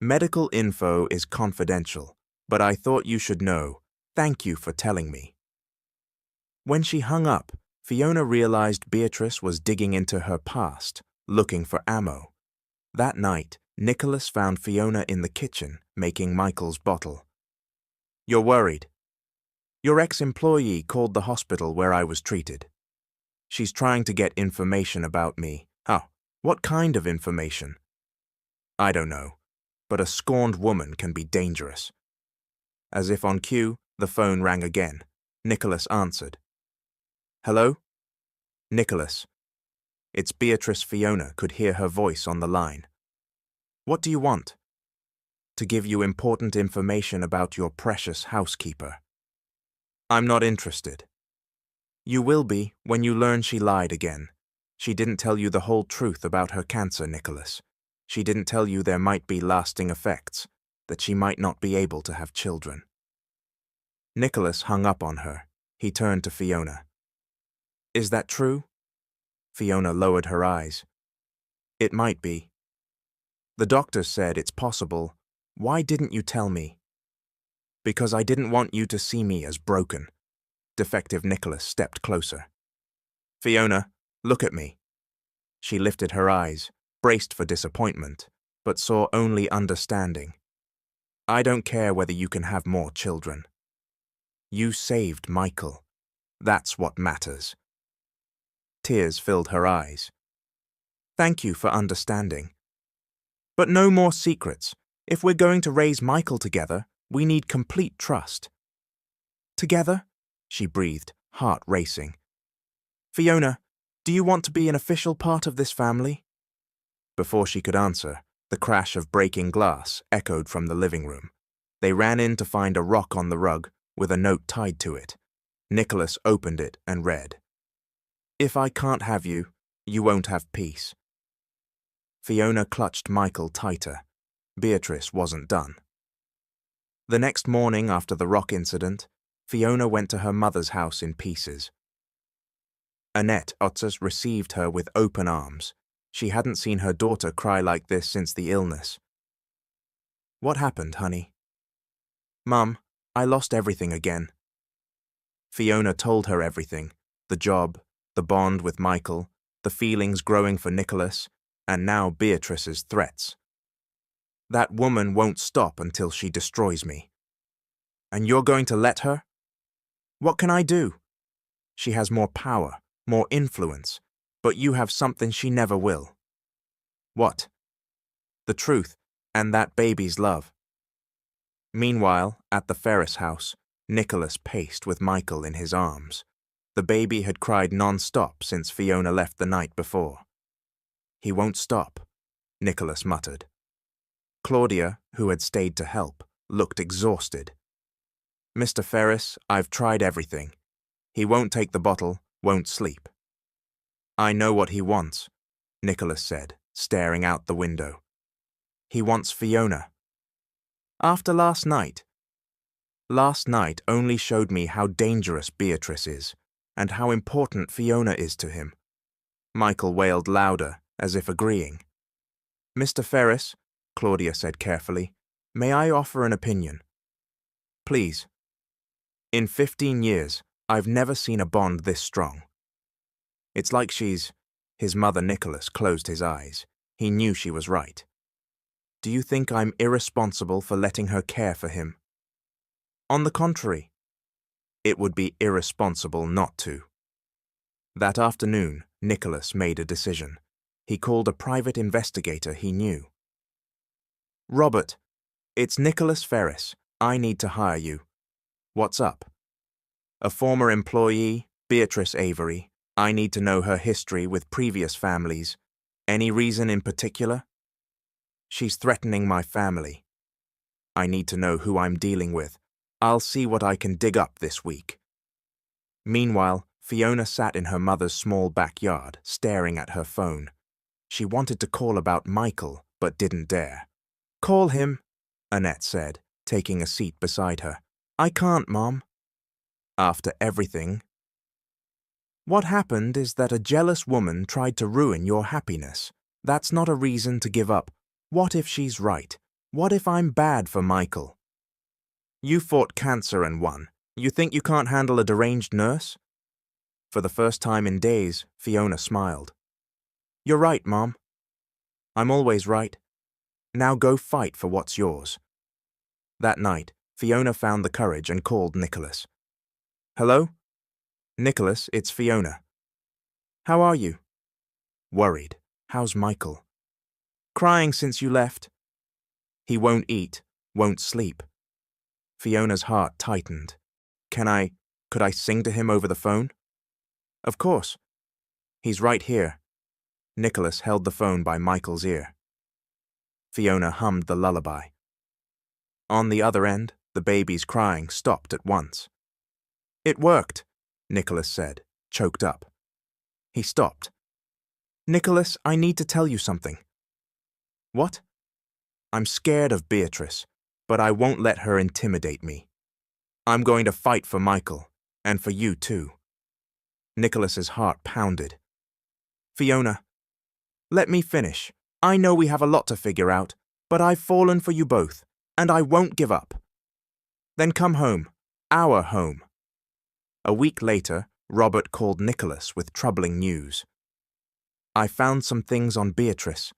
Medical info is confidential, but I thought you should know. Thank you for telling me." When she hung up, Fiona realized Beatrice was digging into her past, looking for ammo. That night, Nicholas found Fiona in the kitchen, making Michael's bottle. "You're worried. Your ex-employee called the hospital where I was treated. She's trying to get information about me." "Oh, what kind of information?" "I don't know, but a scorned woman can be dangerous." As if on cue, the phone rang again. Nicholas answered. "Hello?" "Nicholas." It's Beatrice. Fiona could hear her voice on the line. "What do you want?" "To give you important information about your precious housekeeper." "I'm not interested." "You will be when you learn she lied again. She didn't tell you the whole truth about her cancer, Nicholas. She didn't tell you there might be lasting effects, that she might not be able to have children." Nicholas hung up on her. He turned to Fiona. "Is that true?" Fiona lowered her eyes. "It might be. The doctor said it's possible. Why didn't you tell me?" "Because I didn't want you to see me as broken." Defective Nicholas stepped closer. "Fiona, look at me." She lifted her eyes, braced for disappointment, but saw only understanding. "I don't care whether you can have more children. You saved Michael. That's what matters." Tears filled her eyes. "Thank you for understanding. But no more secrets. If we're going to raise Michael together, we need complete trust." "Together?" she breathed, heart racing. "Fiona, do you want to be an official part of this family?" Before she could answer, The crash of breaking glass echoed from the living room. They ran in to find a rock on the rug with a note tied to it. Nicholas opened it and read, "If I can't have you, you won't have peace." Fiona clutched Michael tighter. Beatrice wasn't done. The next morning after the rock incident, Fiona went to her mother's house in pieces. Annette Otzes received her with open arms. She hadn't seen her daughter cry like this since the illness. "What happened, honey?" "Mum, I lost everything again." Fiona told her everything, the job, the bond with Michael, the feelings growing for Nicholas, and now Beatrice's threats. "That woman won't stop until she destroys me." "And you're going to let her?" "What can I do? She has more power, more influence, but you have something she never will." "What?" "The truth, and that baby's love." Meanwhile, at the Ferris house, Nicholas paced with Michael in his arms. The baby had cried non-stop since Fiona left the night before. "He won't stop," Nicholas muttered. Claudia, who had stayed to help, looked exhausted. "Mr. Ferris, I've tried everything. He won't take the bottle, won't sleep." "I know what he wants," Nicholas said, staring out the window. "He wants Fiona." "After last night?" "Last night only showed me how dangerous Beatrice is, and how important Fiona is to him." Michael wailed louder, as if agreeing. "Mr. Ferris," Claudia said carefully, "may I offer an opinion?" "Please." "In 15 years, I've never seen a bond this strong. It's like she's—" His mother Nicholas closed his eyes. He knew she was right. "Do you think I'm irresponsible for letting her care for him?" "On the contrary. It would be irresponsible not to." That afternoon, Nicholas made a decision. He called a private investigator he knew. "Robert, it's Nicholas Ferris. I need to hire you." "What's up?" "A former employee, Beatrice Avery. I need to know her history with previous families. Any reason in particular?" "She's threatening my family. I need to know who I'm dealing with. I'll see what I can dig up this week." Meanwhile, Fiona sat in her mother's small backyard, staring at her phone. She wanted to call about Michael, but didn't dare. "Call him," Annette said, taking a seat beside her. "I can't, Mom." "After everything?" "What happened is that a jealous woman tried to ruin your happiness. That's not a reason to give up. What if she's right? What if I'm bad for Michael?" "You fought cancer and won. You think you can't handle a deranged nurse?" For the first time in days, Fiona smiled. "You're right, Mom. I'm always right. Now go fight for what's yours." That night, Fiona found the courage and called Nicholas. "Hello?" "Nicholas, it's Fiona." "How are you?" "Worried. How's Michael?" "Crying since you left." "He won't eat, won't sleep." Fiona's heart tightened. Could I sing to him over the phone?" "Of course. He's right here." Nicholas held the phone by Michael's ear. Fiona hummed the lullaby. On the other end, the baby's crying stopped at once. "It worked," Nicholas said, choked up. He stopped. "Nicholas, I need to tell you something." "What?" "I'm scared of Beatrice, but I won't let her intimidate me. I'm going to fight for Michael, and for you too." Nicholas's heart pounded. "Fiona, let me finish. I know we have a lot to figure out, but I've fallen for you both, and I won't give up." "Then come home. Our home." A week later, Robert called Nicholas with troubling news. "I found some things on Beatrice."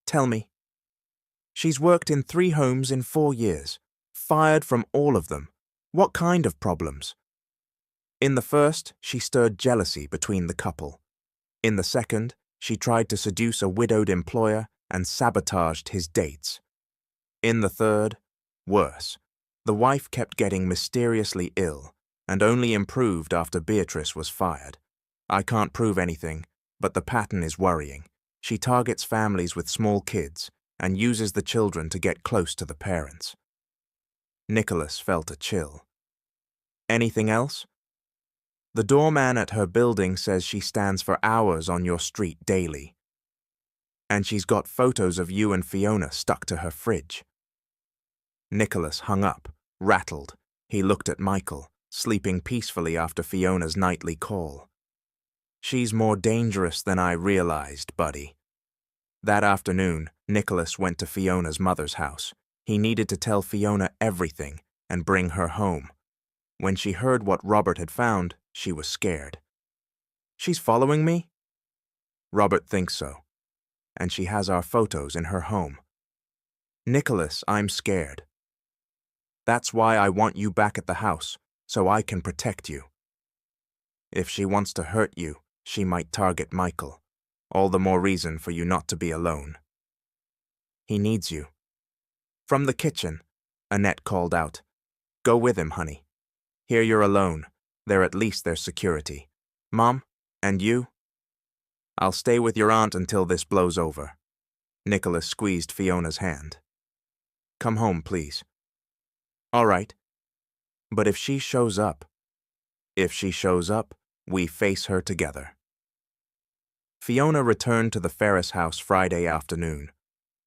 "Tell me." "She's worked in 3 homes in 4 years. Fired from all of them. What kind of problems?" "In the first, she stirred jealousy between the couple. In the second, she tried to seduce a widowed employer and sabotaged his dates. In the third, worse, the wife kept getting mysteriously ill and only improved after Beatrice was fired. I can't prove anything, but the pattern is worrying. She targets families with small kids, and uses the children to get close to the parents. Nicholas felt a chill. Anything else? The doorman at her building says she stands for hours on your street daily. And she's got photos of you and Fiona stuck to her fridge. Nicholas hung up, rattled. He looked at Michael, sleeping peacefully after Fiona's nightly call. She's more dangerous than I realized, buddy. That afternoon, Nicholas went to Fiona's mother's house. He needed to tell Fiona everything and bring her home. When she heard what Robert had found, she was scared. She's following me? Robert thinks so. And she has our photos in her home. Nicholas, I'm scared. That's why I want you back at the house, so I can protect you. If she wants to hurt you, she might target Michael. All the more reason for you not to be alone. He needs you. From the kitchen, Annette called out, "Go with him, honey. Here you're alone. They're at least their security. Mom, and you? I'll stay with your aunt until this blows over." Nicholas squeezed Fiona's hand. "Come home, please." "All right. But if she shows up..." "If she shows up, we face her together." Fiona returned to the Ferris house Friday afternoon.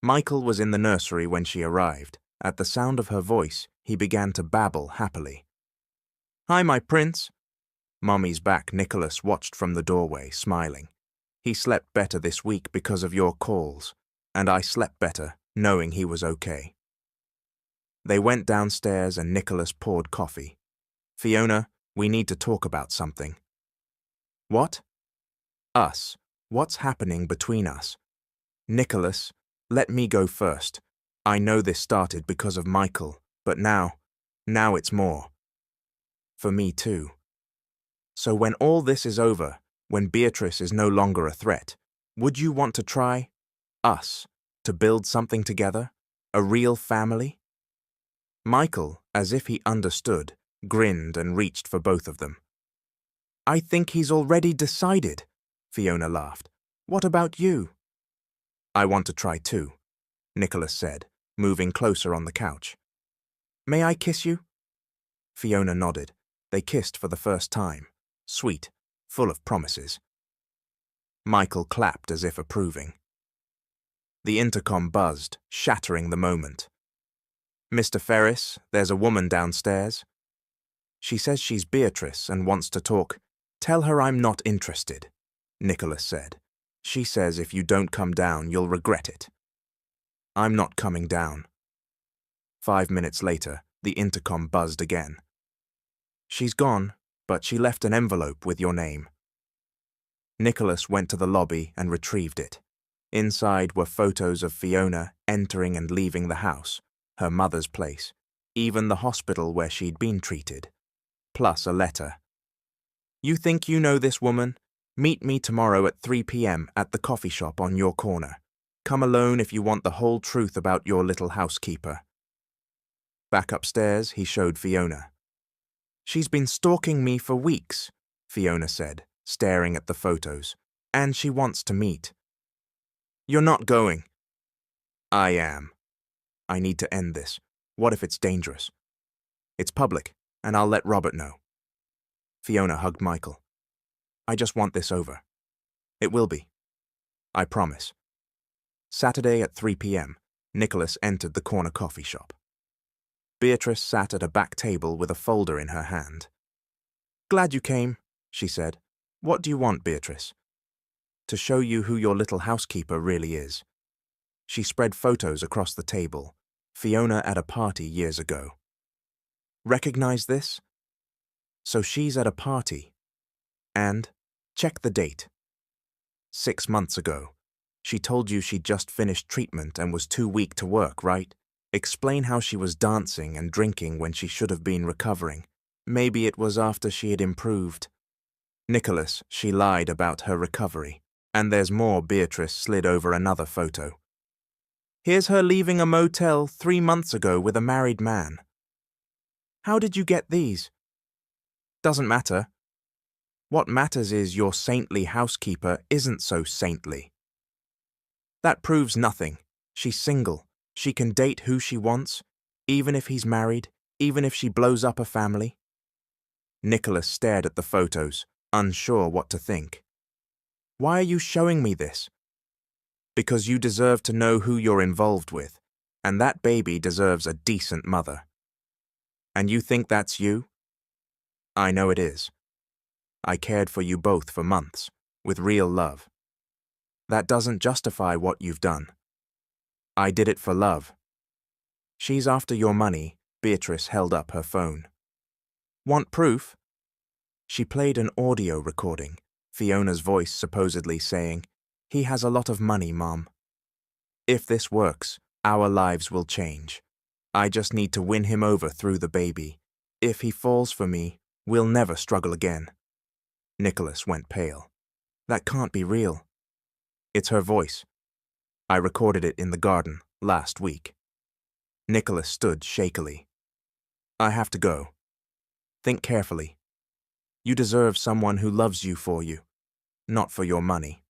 Michael was in the nursery when she arrived. At the sound of her voice, he began to babble happily. "Hi, my prince." Mommy's back. Nicholas watched from the doorway, smiling. "He slept better this week because of your calls, and I slept better, knowing he was okay." They went downstairs and Nicholas poured coffee. "Fiona, we need to talk about something." "What?" "Us. What's happening between us?" "Nicholas, let me go first. I know this started because of Michael, but now it's more. For me too. So when all this is over, when Beatrice is no longer a threat, would you want to try us, to build something together, a real family?" Michael, as if he understood, grinned and reached for both of them. "I think he's already decided," Fiona laughed. "What about you?" "I want to try too," Nicholas said, moving closer on the couch. "May I kiss you?" Fiona nodded. They kissed for the first time, sweet, full of promises. Michael clapped as if approving. The intercom buzzed, shattering the moment. "Mr. Ferris, there's a woman downstairs. She says she's Beatrice and wants to talk." "Tell her I'm not interested," Nicholas said. "She says if you don't come down, you'll regret it." "I'm not coming down." 5 minutes later, the intercom buzzed again. "She's gone, but she left an envelope with your name." Nicholas went to the lobby and retrieved it. Inside were photos of Fiona entering and leaving the house, her mother's place, even the hospital where she'd been treated, plus a letter. "You think you know this woman? Meet me tomorrow at 3 p.m. at the coffee shop on your corner. Come alone if you want the whole truth about your little housekeeper." Back upstairs, he showed Fiona. "She's been stalking me for weeks," Fiona said, staring at the photos, "and she wants to meet." "You're not going." "I am. I need to end this. What if it's dangerous?" "It's public, and I'll let Robert know." Fiona hugged Michael. "I just want this over. It will be. I promise." Saturday at 3 p.m., Nicholas entered the corner coffee shop. Beatrice sat at a back table with a folder in her hand. "Glad you came," she said. "What do you want, Beatrice?" "To show you who your little housekeeper really is." She spread photos across the table. Fiona at a party years ago. "Recognize this?" So she's at a party. And, check the date. 6 months ago. She told you she'd just finished treatment and was too weak to work, right? Explain how she was dancing and drinking when she should have been recovering. Maybe it was after she had improved. Nicholas, she lied about her recovery. And there's more. Beatrice slid over another photo. "Here's her leaving a motel 3 months ago with a married man." "How did you get these?" "Doesn't matter. What matters is your saintly housekeeper isn't so saintly." "That proves nothing," She's single. She can date who she wants, even if he's married, even if she blows up a family. Nicholas stared at the photos, unsure what to think. Why are you showing me this? Because you deserve to know who you're involved with, and that baby deserves a decent mother. And you think that's you? I know it is. I cared for you both for months, with real love. That doesn't justify what you've done. I did it for love. She's after your money. Beatrice held up her phone. Want proof? She played an audio recording, Fiona's voice supposedly saying, "He has a lot of money, Mom. If this works, our lives will change. I just need to win him over through the baby. If he falls for me, we'll never struggle again." Nicholas went pale. That can't be real. It's her voice. I recorded it in the garden last week. Nicholas stood shakily. I have to go. Think carefully. You deserve someone who loves you, not for your money.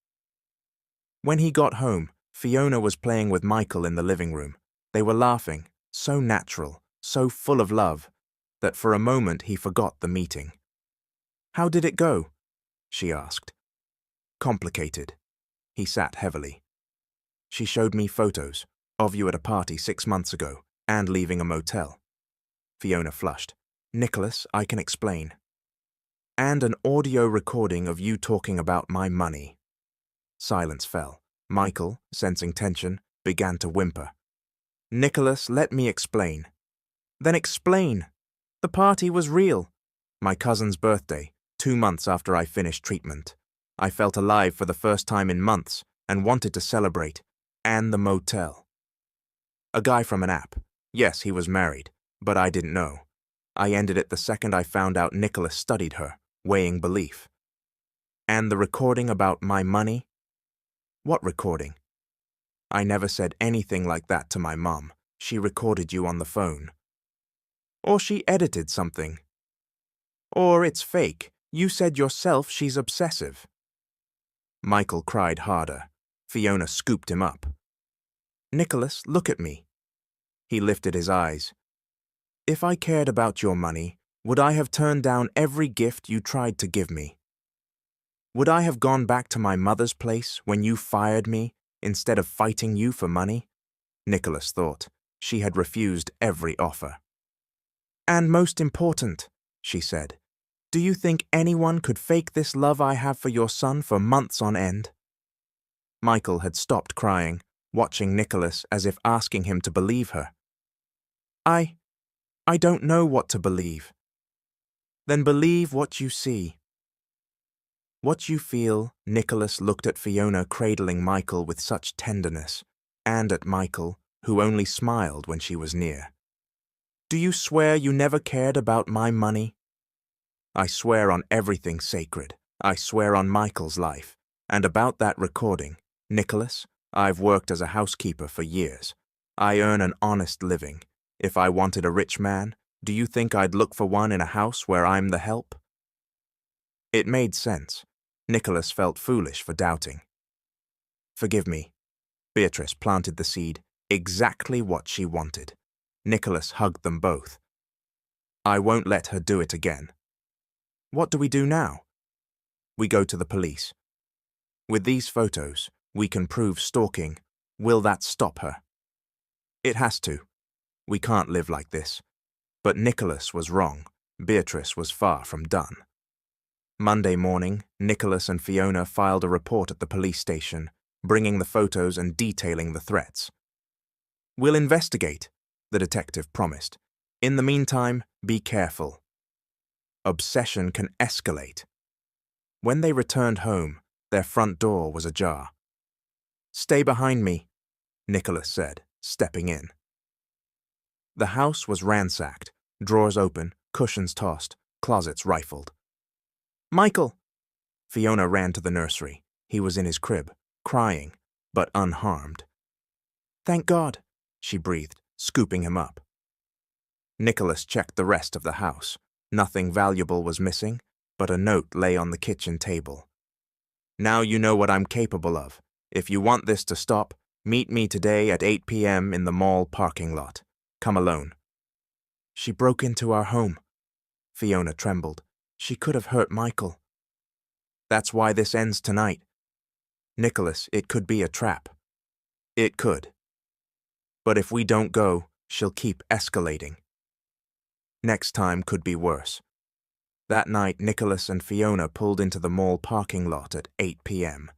When he got home, Fiona was playing with Michael in the living room. They were laughing, so natural, so full of love, that for a moment he forgot the meeting. How did it go? She asked. Complicated. He sat heavily. She showed me photos of you at a party 6 months ago and leaving a motel. Fiona flushed. Nicholas, I can explain. And an audio recording of you talking about my money. Silence fell. Michael, sensing tension, began to whimper. Nicholas, let me explain. Then explain. The party was real. My cousin's birthday, 2 months after I finished treatment. I felt alive for the first time in months and wanted to celebrate. And the motel. A guy from an app. Yes, he was married, but I didn't know. I ended it the second I found out Nicholas studied her, weighing belief. And the recording about my money? What recording? I never said anything like that to my mom. She recorded you on the phone. Or she edited something. Or it's fake. You said yourself she's obsessive. Michael cried harder. Fiona scooped him up. Nicholas, look at me. He lifted his eyes. If I cared about your money, would I have turned down every gift you tried to give me? Would I have gone back to my mother's place when you fired me instead of fighting you for money? Nicholas thought. She had refused every offer. And most important, she said, do you think anyone could fake this love I have for your son for months on end? Michael had stopped crying, watching Nicholas as if asking him to believe her. I don't know what to believe. Then believe what you see. What you feel. Nicholas looked at Fiona cradling Michael with such tenderness, and at Michael, who only smiled when she was near. Do you swear you never cared about my money? I swear on everything sacred. I swear on Michael's life. And about that recording, Nicholas, I've worked as a housekeeper for years. I earn an honest living. If I wanted a rich man, do you think I'd look for one in a house where I'm the help? It made sense. Nicholas felt foolish for doubting. Forgive me. Beatrice planted the seed, exactly what she wanted. Nicholas hugged them both. I won't let her do it again. What do we do now? We go to the police. With these photos, we can prove stalking. Will that stop her? It has to. We can't live like this. But Nicholas was wrong. Beatrice was far from done. Monday morning, Nicholas and Fiona filed a report at the police station, bringing the photos and detailing the threats. We'll investigate, the detective promised. In the meantime, be careful. Obsession can escalate. When they returned home, their front door was ajar. Stay behind me, Nicholas said, stepping in. The house was ransacked, drawers open, cushions tossed, closets rifled. Michael! Fiona ran to the nursery. He was in his crib, crying, but unharmed. Thank God, she breathed, scooping him up. Nicholas checked the rest of the house. Nothing valuable was missing, but a note lay on the kitchen table. Now you know what I'm capable of. If you want this to stop, Meet me today at 8 p.m. in the mall parking lot. Come alone. She broke into our home. Fiona trembled. She could have hurt Michael. That's why this ends tonight. Nicholas, it could be a trap. It could. But if we don't go, she'll keep escalating. Next time could be worse. That night, Nicholas and Fiona pulled into the mall parking lot at 8 p.m.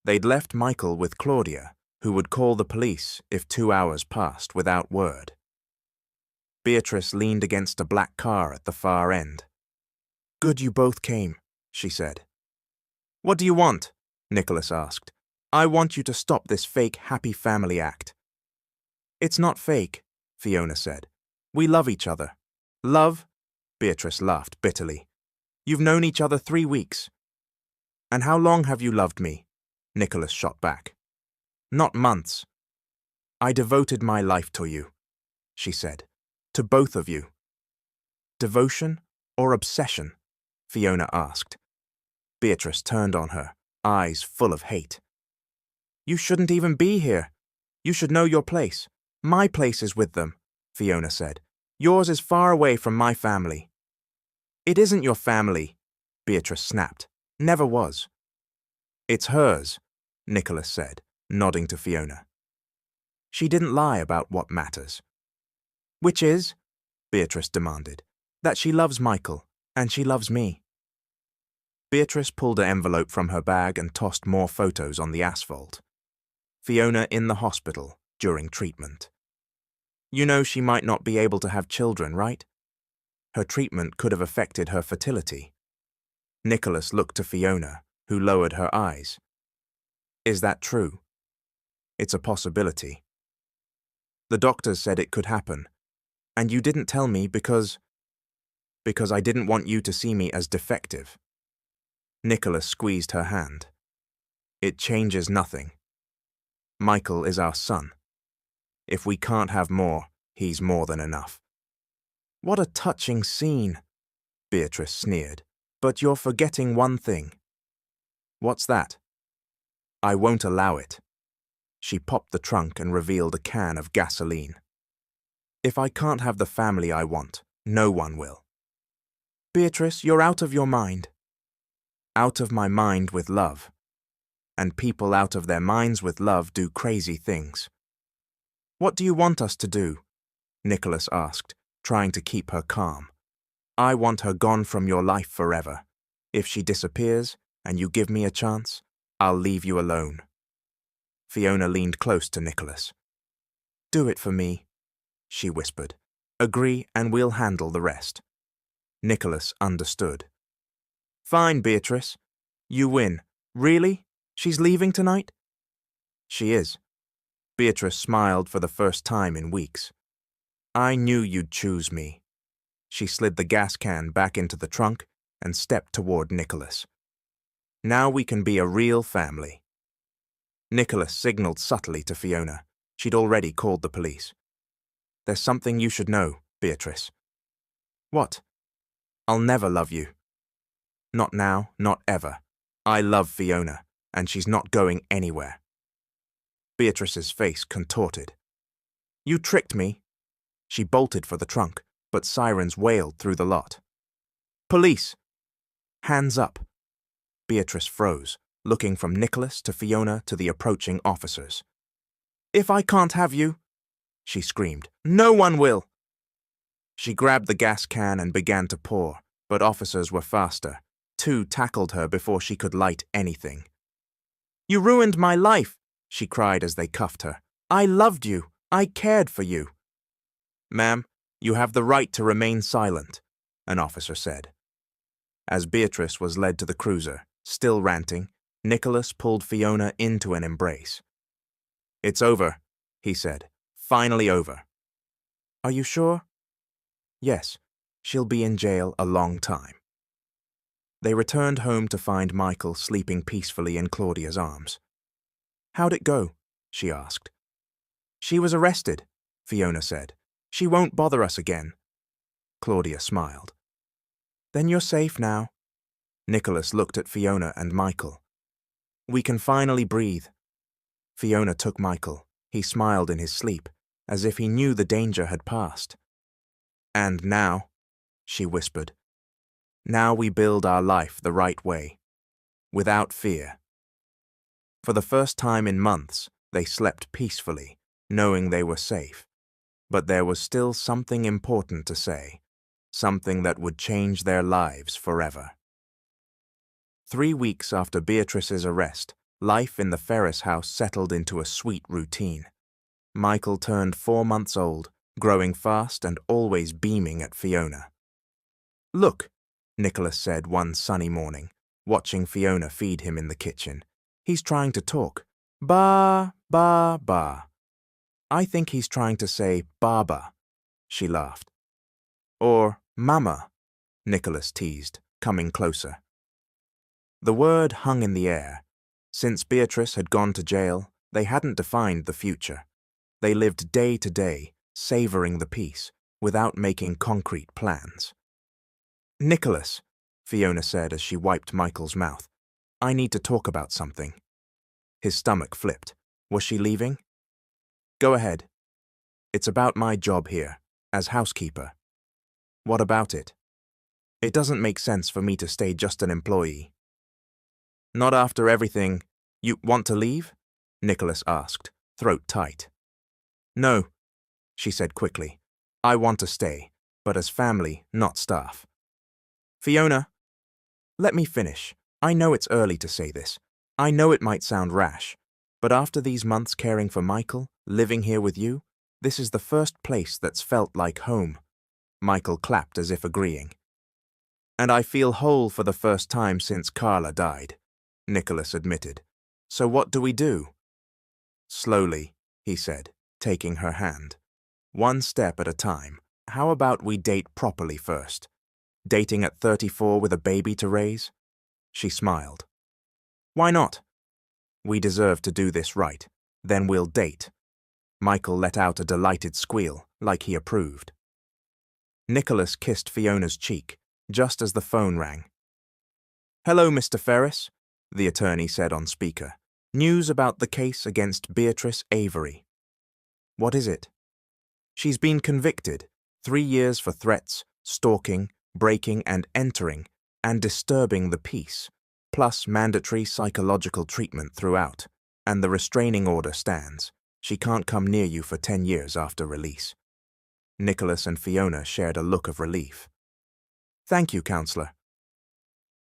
They'd left Michael with Claudia, who would call the police if 2 hours passed without word. Beatrice leaned against a black car at the far end. Good you both came, she said. What do you want? Nicholas asked. I want you to stop this fake happy family act. It's not fake, Fiona said. We love each other. Love? Beatrice laughed bitterly. You've known each other 3 weeks. And how long have you loved me? Nicholas shot back. Not months. I devoted my life to you, she said. To both of you. Devotion or obsession? Fiona asked. Beatrice turned on her, eyes full of hate. You shouldn't even be here. You should know your place. My place is with them, Fiona said. Yours is far away from my family. It isn't your family, Beatrice snapped. Never was. It's hers, Nicholas said, nodding to Fiona. She didn't lie about what matters. Which is, Beatrice demanded, that she loves Michael, and she loves me. Beatrice pulled an envelope from her bag and tossed more photos on the asphalt. Fiona in the hospital during treatment. You know she might not be able to have children, right? Her treatment could have affected her fertility. Nicholas looked to Fiona, who lowered her eyes. Is that true? It's a possibility. The doctors said it could happen, and you didn't tell me because I didn't want you to see me as defective. Nicholas squeezed her hand. It changes nothing. Michael is our son. If we can't have more, he's more than enough. What a touching scene, Beatrice sneered. But you're forgetting one thing. What's that? I won't allow it. She popped the trunk and revealed a can of gasoline. If I can't have the family I want, no one will. Beatrice, you're out of your mind. Out of my mind with love. And people out of their minds with love do crazy things. What do you want us to do? Nicholas asked, trying to keep her calm. I want her gone from your life forever. If she disappears, and you give me a chance, I'll leave you alone. Fiona leaned close to Nicholas. Do it for me, she whispered. Agree and we'll handle the rest. Nicholas understood. Fine, Beatrice. You win. Really? She's leaving tonight? She is. Beatrice smiled for the first time in weeks. I knew you'd choose me. She slid the gas can back into the trunk and stepped toward Nicholas. Now we can be a real family. Nicholas signaled subtly to Fiona. She'd already called the police. There's something you should know, Beatrice. What? I'll never love you. Not now, not ever. I love Fiona, and she's not going anywhere. Beatrice's face contorted. You tricked me. She bolted for the trunk, but sirens wailed through the lot. Police! Hands up. Beatrice froze, looking from Nicholas to Fiona to the approaching officers. If I can't have you, she screamed, no one will. She grabbed the gas can and began to pour, but officers were faster. 2 tackled her before she could light anything. You ruined my life, she cried as they cuffed her. I loved you. I cared for you. Ma'am, you have the right to remain silent, an officer said. As Beatrice was led to the cruiser, still ranting, Nicholas pulled Fiona into an embrace. It's over, he said. Finally over. Are you sure? Yes, she'll be in jail a long time. They returned home to find Michael sleeping peacefully in Claudia's arms. How'd it go? She asked. She was arrested, Fiona said. She won't bother us again. Claudia smiled. Then you're safe now. Nicholas looked at Fiona and Michael. We can finally breathe. Fiona took Michael. He smiled in his sleep, as if he knew the danger had passed. "And now," she whispered, "now we build our life the right way, without fear." For the first time in months, they slept peacefully, knowing they were safe. But there was still something important to say, something that would change their lives forever. 3 weeks after Beatrice's arrest, life in the Ferris house settled into a sweet routine. Michael turned 4 months old, growing fast and always beaming at Fiona. "Look," Nicholas said one sunny morning, watching Fiona feed him in the kitchen. "He's trying to talk. Ba, ba, ba." "I think he's trying to say Baba," she laughed. "Or Mama," Nicholas teased, coming closer. The word hung in the air. Since Beatrice had gone to jail, they hadn't defined the future. They lived day to day, savoring the peace, without making concrete plans. "Nicholas," Fiona said as she wiped Michael's mouth, "I need to talk about something." His stomach flipped. Was she leaving? "Go ahead. It's about my job here, as housekeeper." "What about it?" "It doesn't make sense for me to stay just an employee." "Not after everything. You want to leave?" Nicholas asked, throat tight. "No," she said quickly. "I want to stay, but as family, not staff." "Fiona, let me finish. I know it's early to say this. I know it might sound rash, but after these months caring for Michael, living here with you, this is the first place that's felt like home." Michael clapped as if agreeing. "And I feel whole for the first time since Carla died," Nicholas admitted. "So what do we do?" "Slowly," he said, taking her hand. "One step at a time. How about we date properly first? Dating at 34 with a baby to raise?" She smiled. "Why not? We deserve to do this right. Then we'll date." Michael let out a delighted squeal, like he approved. Nicholas kissed Fiona's cheek, just as the phone rang. "Hello, Mr. Ferris," the attorney said on speaker. "News about the case against Beatrice Avery." "What is it?" "She's been convicted. 3 years for threats, stalking, breaking and entering, and disturbing the peace, plus mandatory psychological treatment throughout, and the restraining order stands. She can't come near you for 10 years after release." Nicholas and Fiona shared a look of relief. "Thank you, counselor."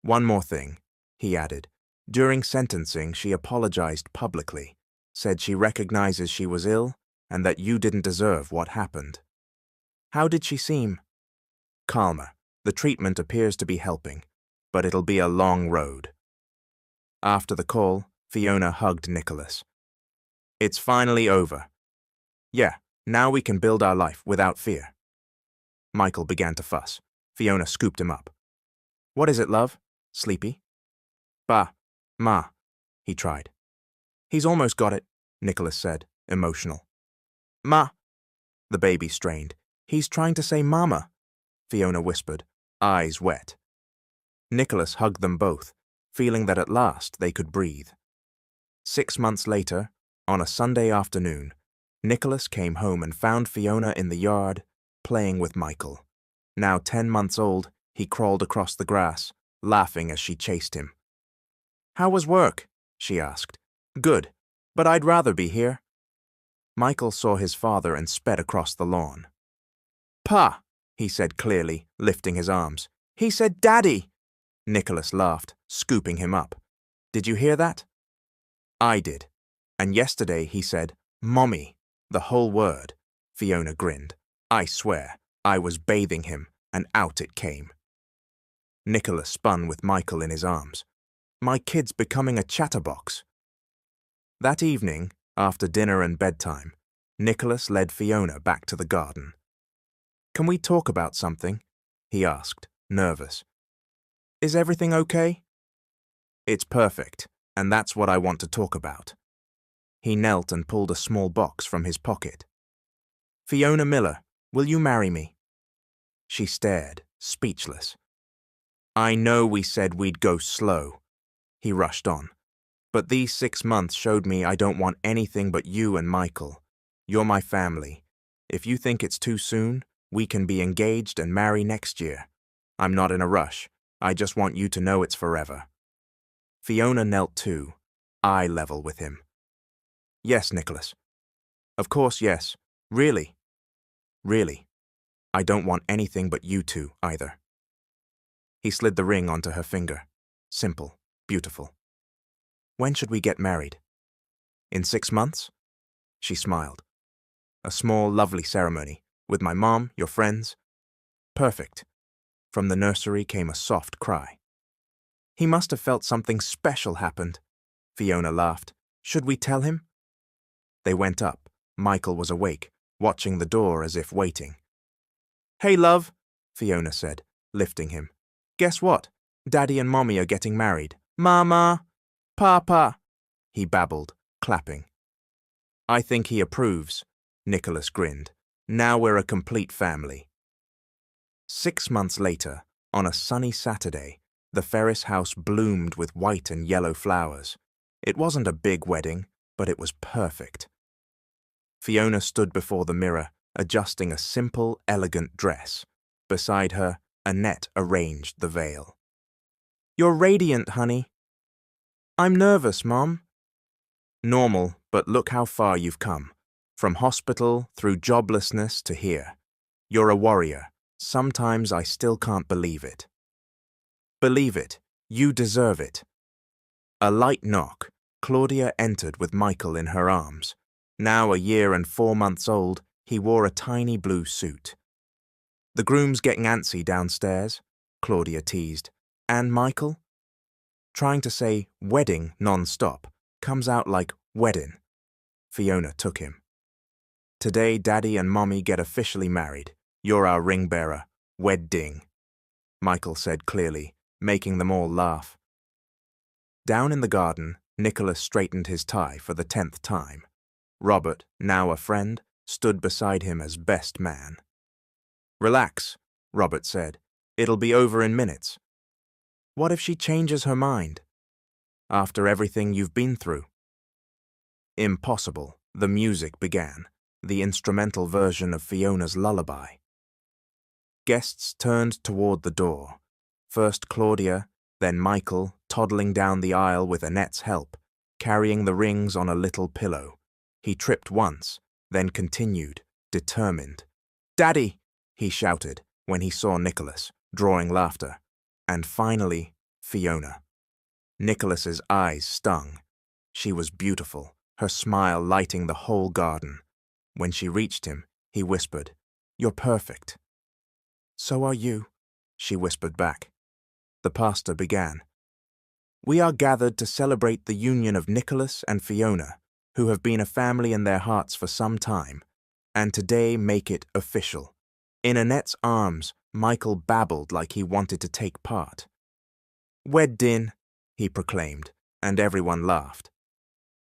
"One more thing," he added. "During sentencing, she apologized publicly, said she recognizes she was ill and that you didn't deserve what happened." "How did she seem?" "Calmer. The treatment appears to be helping, but it'll be a long road." After the call, Fiona hugged Nicholas. "It's finally over. Yeah, now we can build our life without fear." Michael began to fuss. Fiona scooped him up. "What is it, love? Sleepy?" Ma," he tried. "He's almost got it," Nicholas said, emotional. "Ma," the baby strained. "He's trying to say mama," Fiona whispered, eyes wet. Nicholas hugged them both, feeling that at last they could breathe. 6 months later, on a Sunday afternoon, Nicholas came home and found Fiona in the yard, playing with Michael. Now 10 months old, he crawled across the grass, laughing as she chased him. "How was work?" she asked. "Good, but I'd rather be here." Michael saw his father and sped across the lawn. "Pa," he said clearly, lifting his arms. "He said Daddy!" Nicholas laughed, scooping him up. "Did you hear that?" "I did. And yesterday he said, Mommy, the whole word." Fiona grinned. "I swear, I was bathing him, and out it came." Nicholas spun with Michael in his arms. "My kid's becoming a chatterbox." That evening, after dinner and bedtime, Nicholas led Fiona back to the garden. "Can we talk about something?" he asked, nervous. "Is everything okay?" "It's perfect, and that's what I want to talk about." He knelt and pulled a small box from his pocket. "Fiona Miller, will you marry me?" She stared, speechless. "I know we said we'd go slow," he rushed on, But these 6 months showed me I don't want anything but you and Michael. You're my family. If you think it's too soon, we can be engaged and marry next year. I'm not in a rush. I just want you to know it's forever." Fiona knelt too, eye level with him. "Yes, Nicholas. Of course, yes. Really. Really. I don't want anything but you two, either." He slid the ring onto her finger. Simple, beautiful. "When should we get married?" "In 6 months?" She smiled. "A small, lovely ceremony, with my mom, your friends." "Perfect." From the nursery came a soft cry. "He must have felt something special happened." Fiona laughed. "Should we tell him?" They went up. Michael was awake, watching the door as if waiting. "Hey, love," Fiona said, lifting him. "Guess what? Daddy and Mommy are getting married." "Mama! Papa!" he babbled, clapping. "I think he approves," Nicholas grinned. "Now we're a complete family." 6 months later, on a sunny Saturday, the Ferris house bloomed with white and yellow flowers. It wasn't a big wedding, but it was perfect. Fiona stood before the mirror, adjusting a simple, elegant dress. Beside her, Annette arranged the veil. "You're radiant, honey." "I'm nervous, Mom." "Normal, but look how far you've come. From hospital, through joblessness to here. You're a warrior. Sometimes I still can't believe it." "Believe it. You deserve it." A light knock. Claudia entered with Michael in her arms. Now a year and 4 months old, he wore a tiny blue suit. "The groom's getting antsy downstairs," Claudia teased. "And Michael?" Trying to say wedding non-stop comes out like wedding. Fiona took him. "Today, Daddy and Mommy get officially married. You're our ring bearer. Wedding," Michael said clearly, making them all laugh. Down in the garden, Nicholas straightened his tie for the 10th time. Robert, now a friend, stood beside him as best man. "Relax," Robert said. "It'll be over in minutes." "What if she changes her mind?" "After everything you've been through?" Impossible. The music began, the instrumental version of Fiona's lullaby. Guests turned toward the door. First Claudia, then Michael, toddling down the aisle with Annette's help, carrying the rings on a little pillow. He tripped once, then continued, determined. "Daddy!" he shouted when he saw Nicholas, drawing laughter. And finally, Fiona. Nicholas's eyes stung. She was beautiful, her smile lighting the whole garden. When she reached him, he whispered, "You're perfect." "So are you," she whispered back. The pastor began. "We are gathered to celebrate the union of Nicholas and Fiona, who have been a family in their hearts for some time, and today make it official." In Annette's arms, Michael babbled like he wanted to take part. "Weddin'," he proclaimed, and everyone laughed.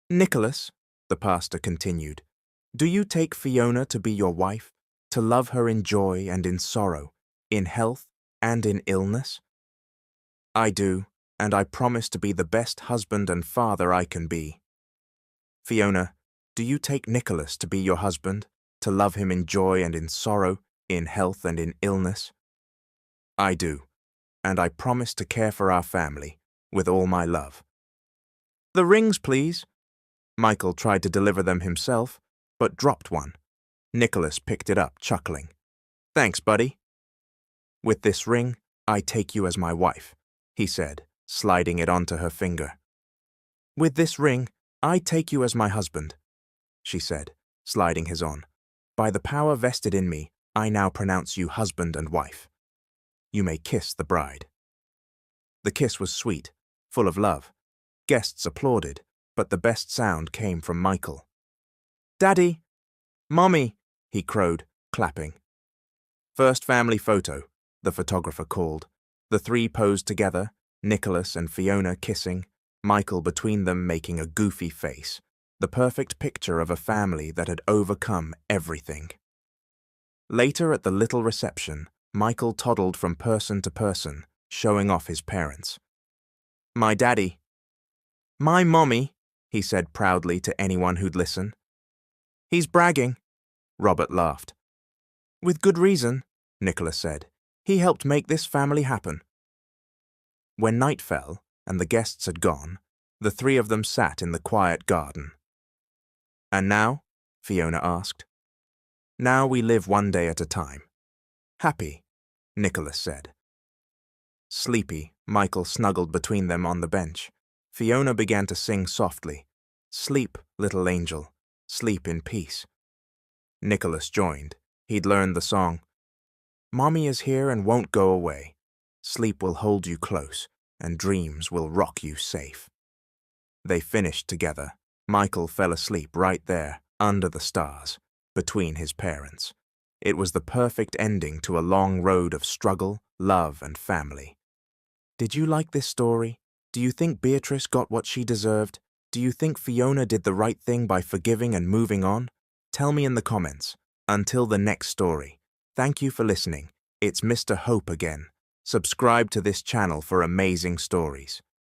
"Nicholas," the pastor continued, "do you take Fiona to be your wife, to love her in joy and in sorrow, in health and in illness?" "I do, and I promise to be the best husband and father I can be." "Fiona, do you take Nicholas to be your husband, to love him in joy and in sorrow, in health and in illness?" "I do, and I promise to care for our family with all my love." "The rings, please." Michael tried to deliver them himself, but dropped one. Nicholas picked it up, chuckling. "Thanks, buddy." "With this ring, I take you as my wife," he said, sliding it onto her finger. "With this ring, I take you as my husband," she said, sliding his on. "By the power vested in me, I now pronounce you husband and wife. You may kiss the bride." The kiss was sweet, full of love. Guests applauded, but the best sound came from Michael. "Daddy! Mommy!" he crowed, clapping. "First family photo," the photographer called. The three posed together, Nicholas and Fiona kissing, Michael between them making a goofy face, the perfect picture of a family that had overcome everything. Later at the little reception, Michael toddled from person to person, showing off his parents. "My daddy." My mommy, he said proudly to anyone who'd listen. He's bragging, Robert laughed. With good reason, Nicholas said. He helped make this family happen. When night fell and the guests had gone, the three of them sat in the quiet garden. And now? Fiona asked. Now we live one day at a time. Happy, Nicholas said. Sleepy, Michael snuggled between them on the bench. Fiona began to sing softly. Sleep, little angel, sleep in peace. Nicholas joined. He'd learned the song. Mommy is here and won't go away. Sleep will hold you close, and dreams will rock you safe. They finished together. Michael fell asleep right there, under the stars, between his parents. It was the perfect ending to a long road of struggle, love, and family. Did you like this story? Do you think Beatrice got what she deserved? Do you think Fiona did the right thing by forgiving and moving on? Tell me in the comments. Until the next story. Thank you for listening. It's Mr. Hope again. Subscribe to this channel for amazing stories.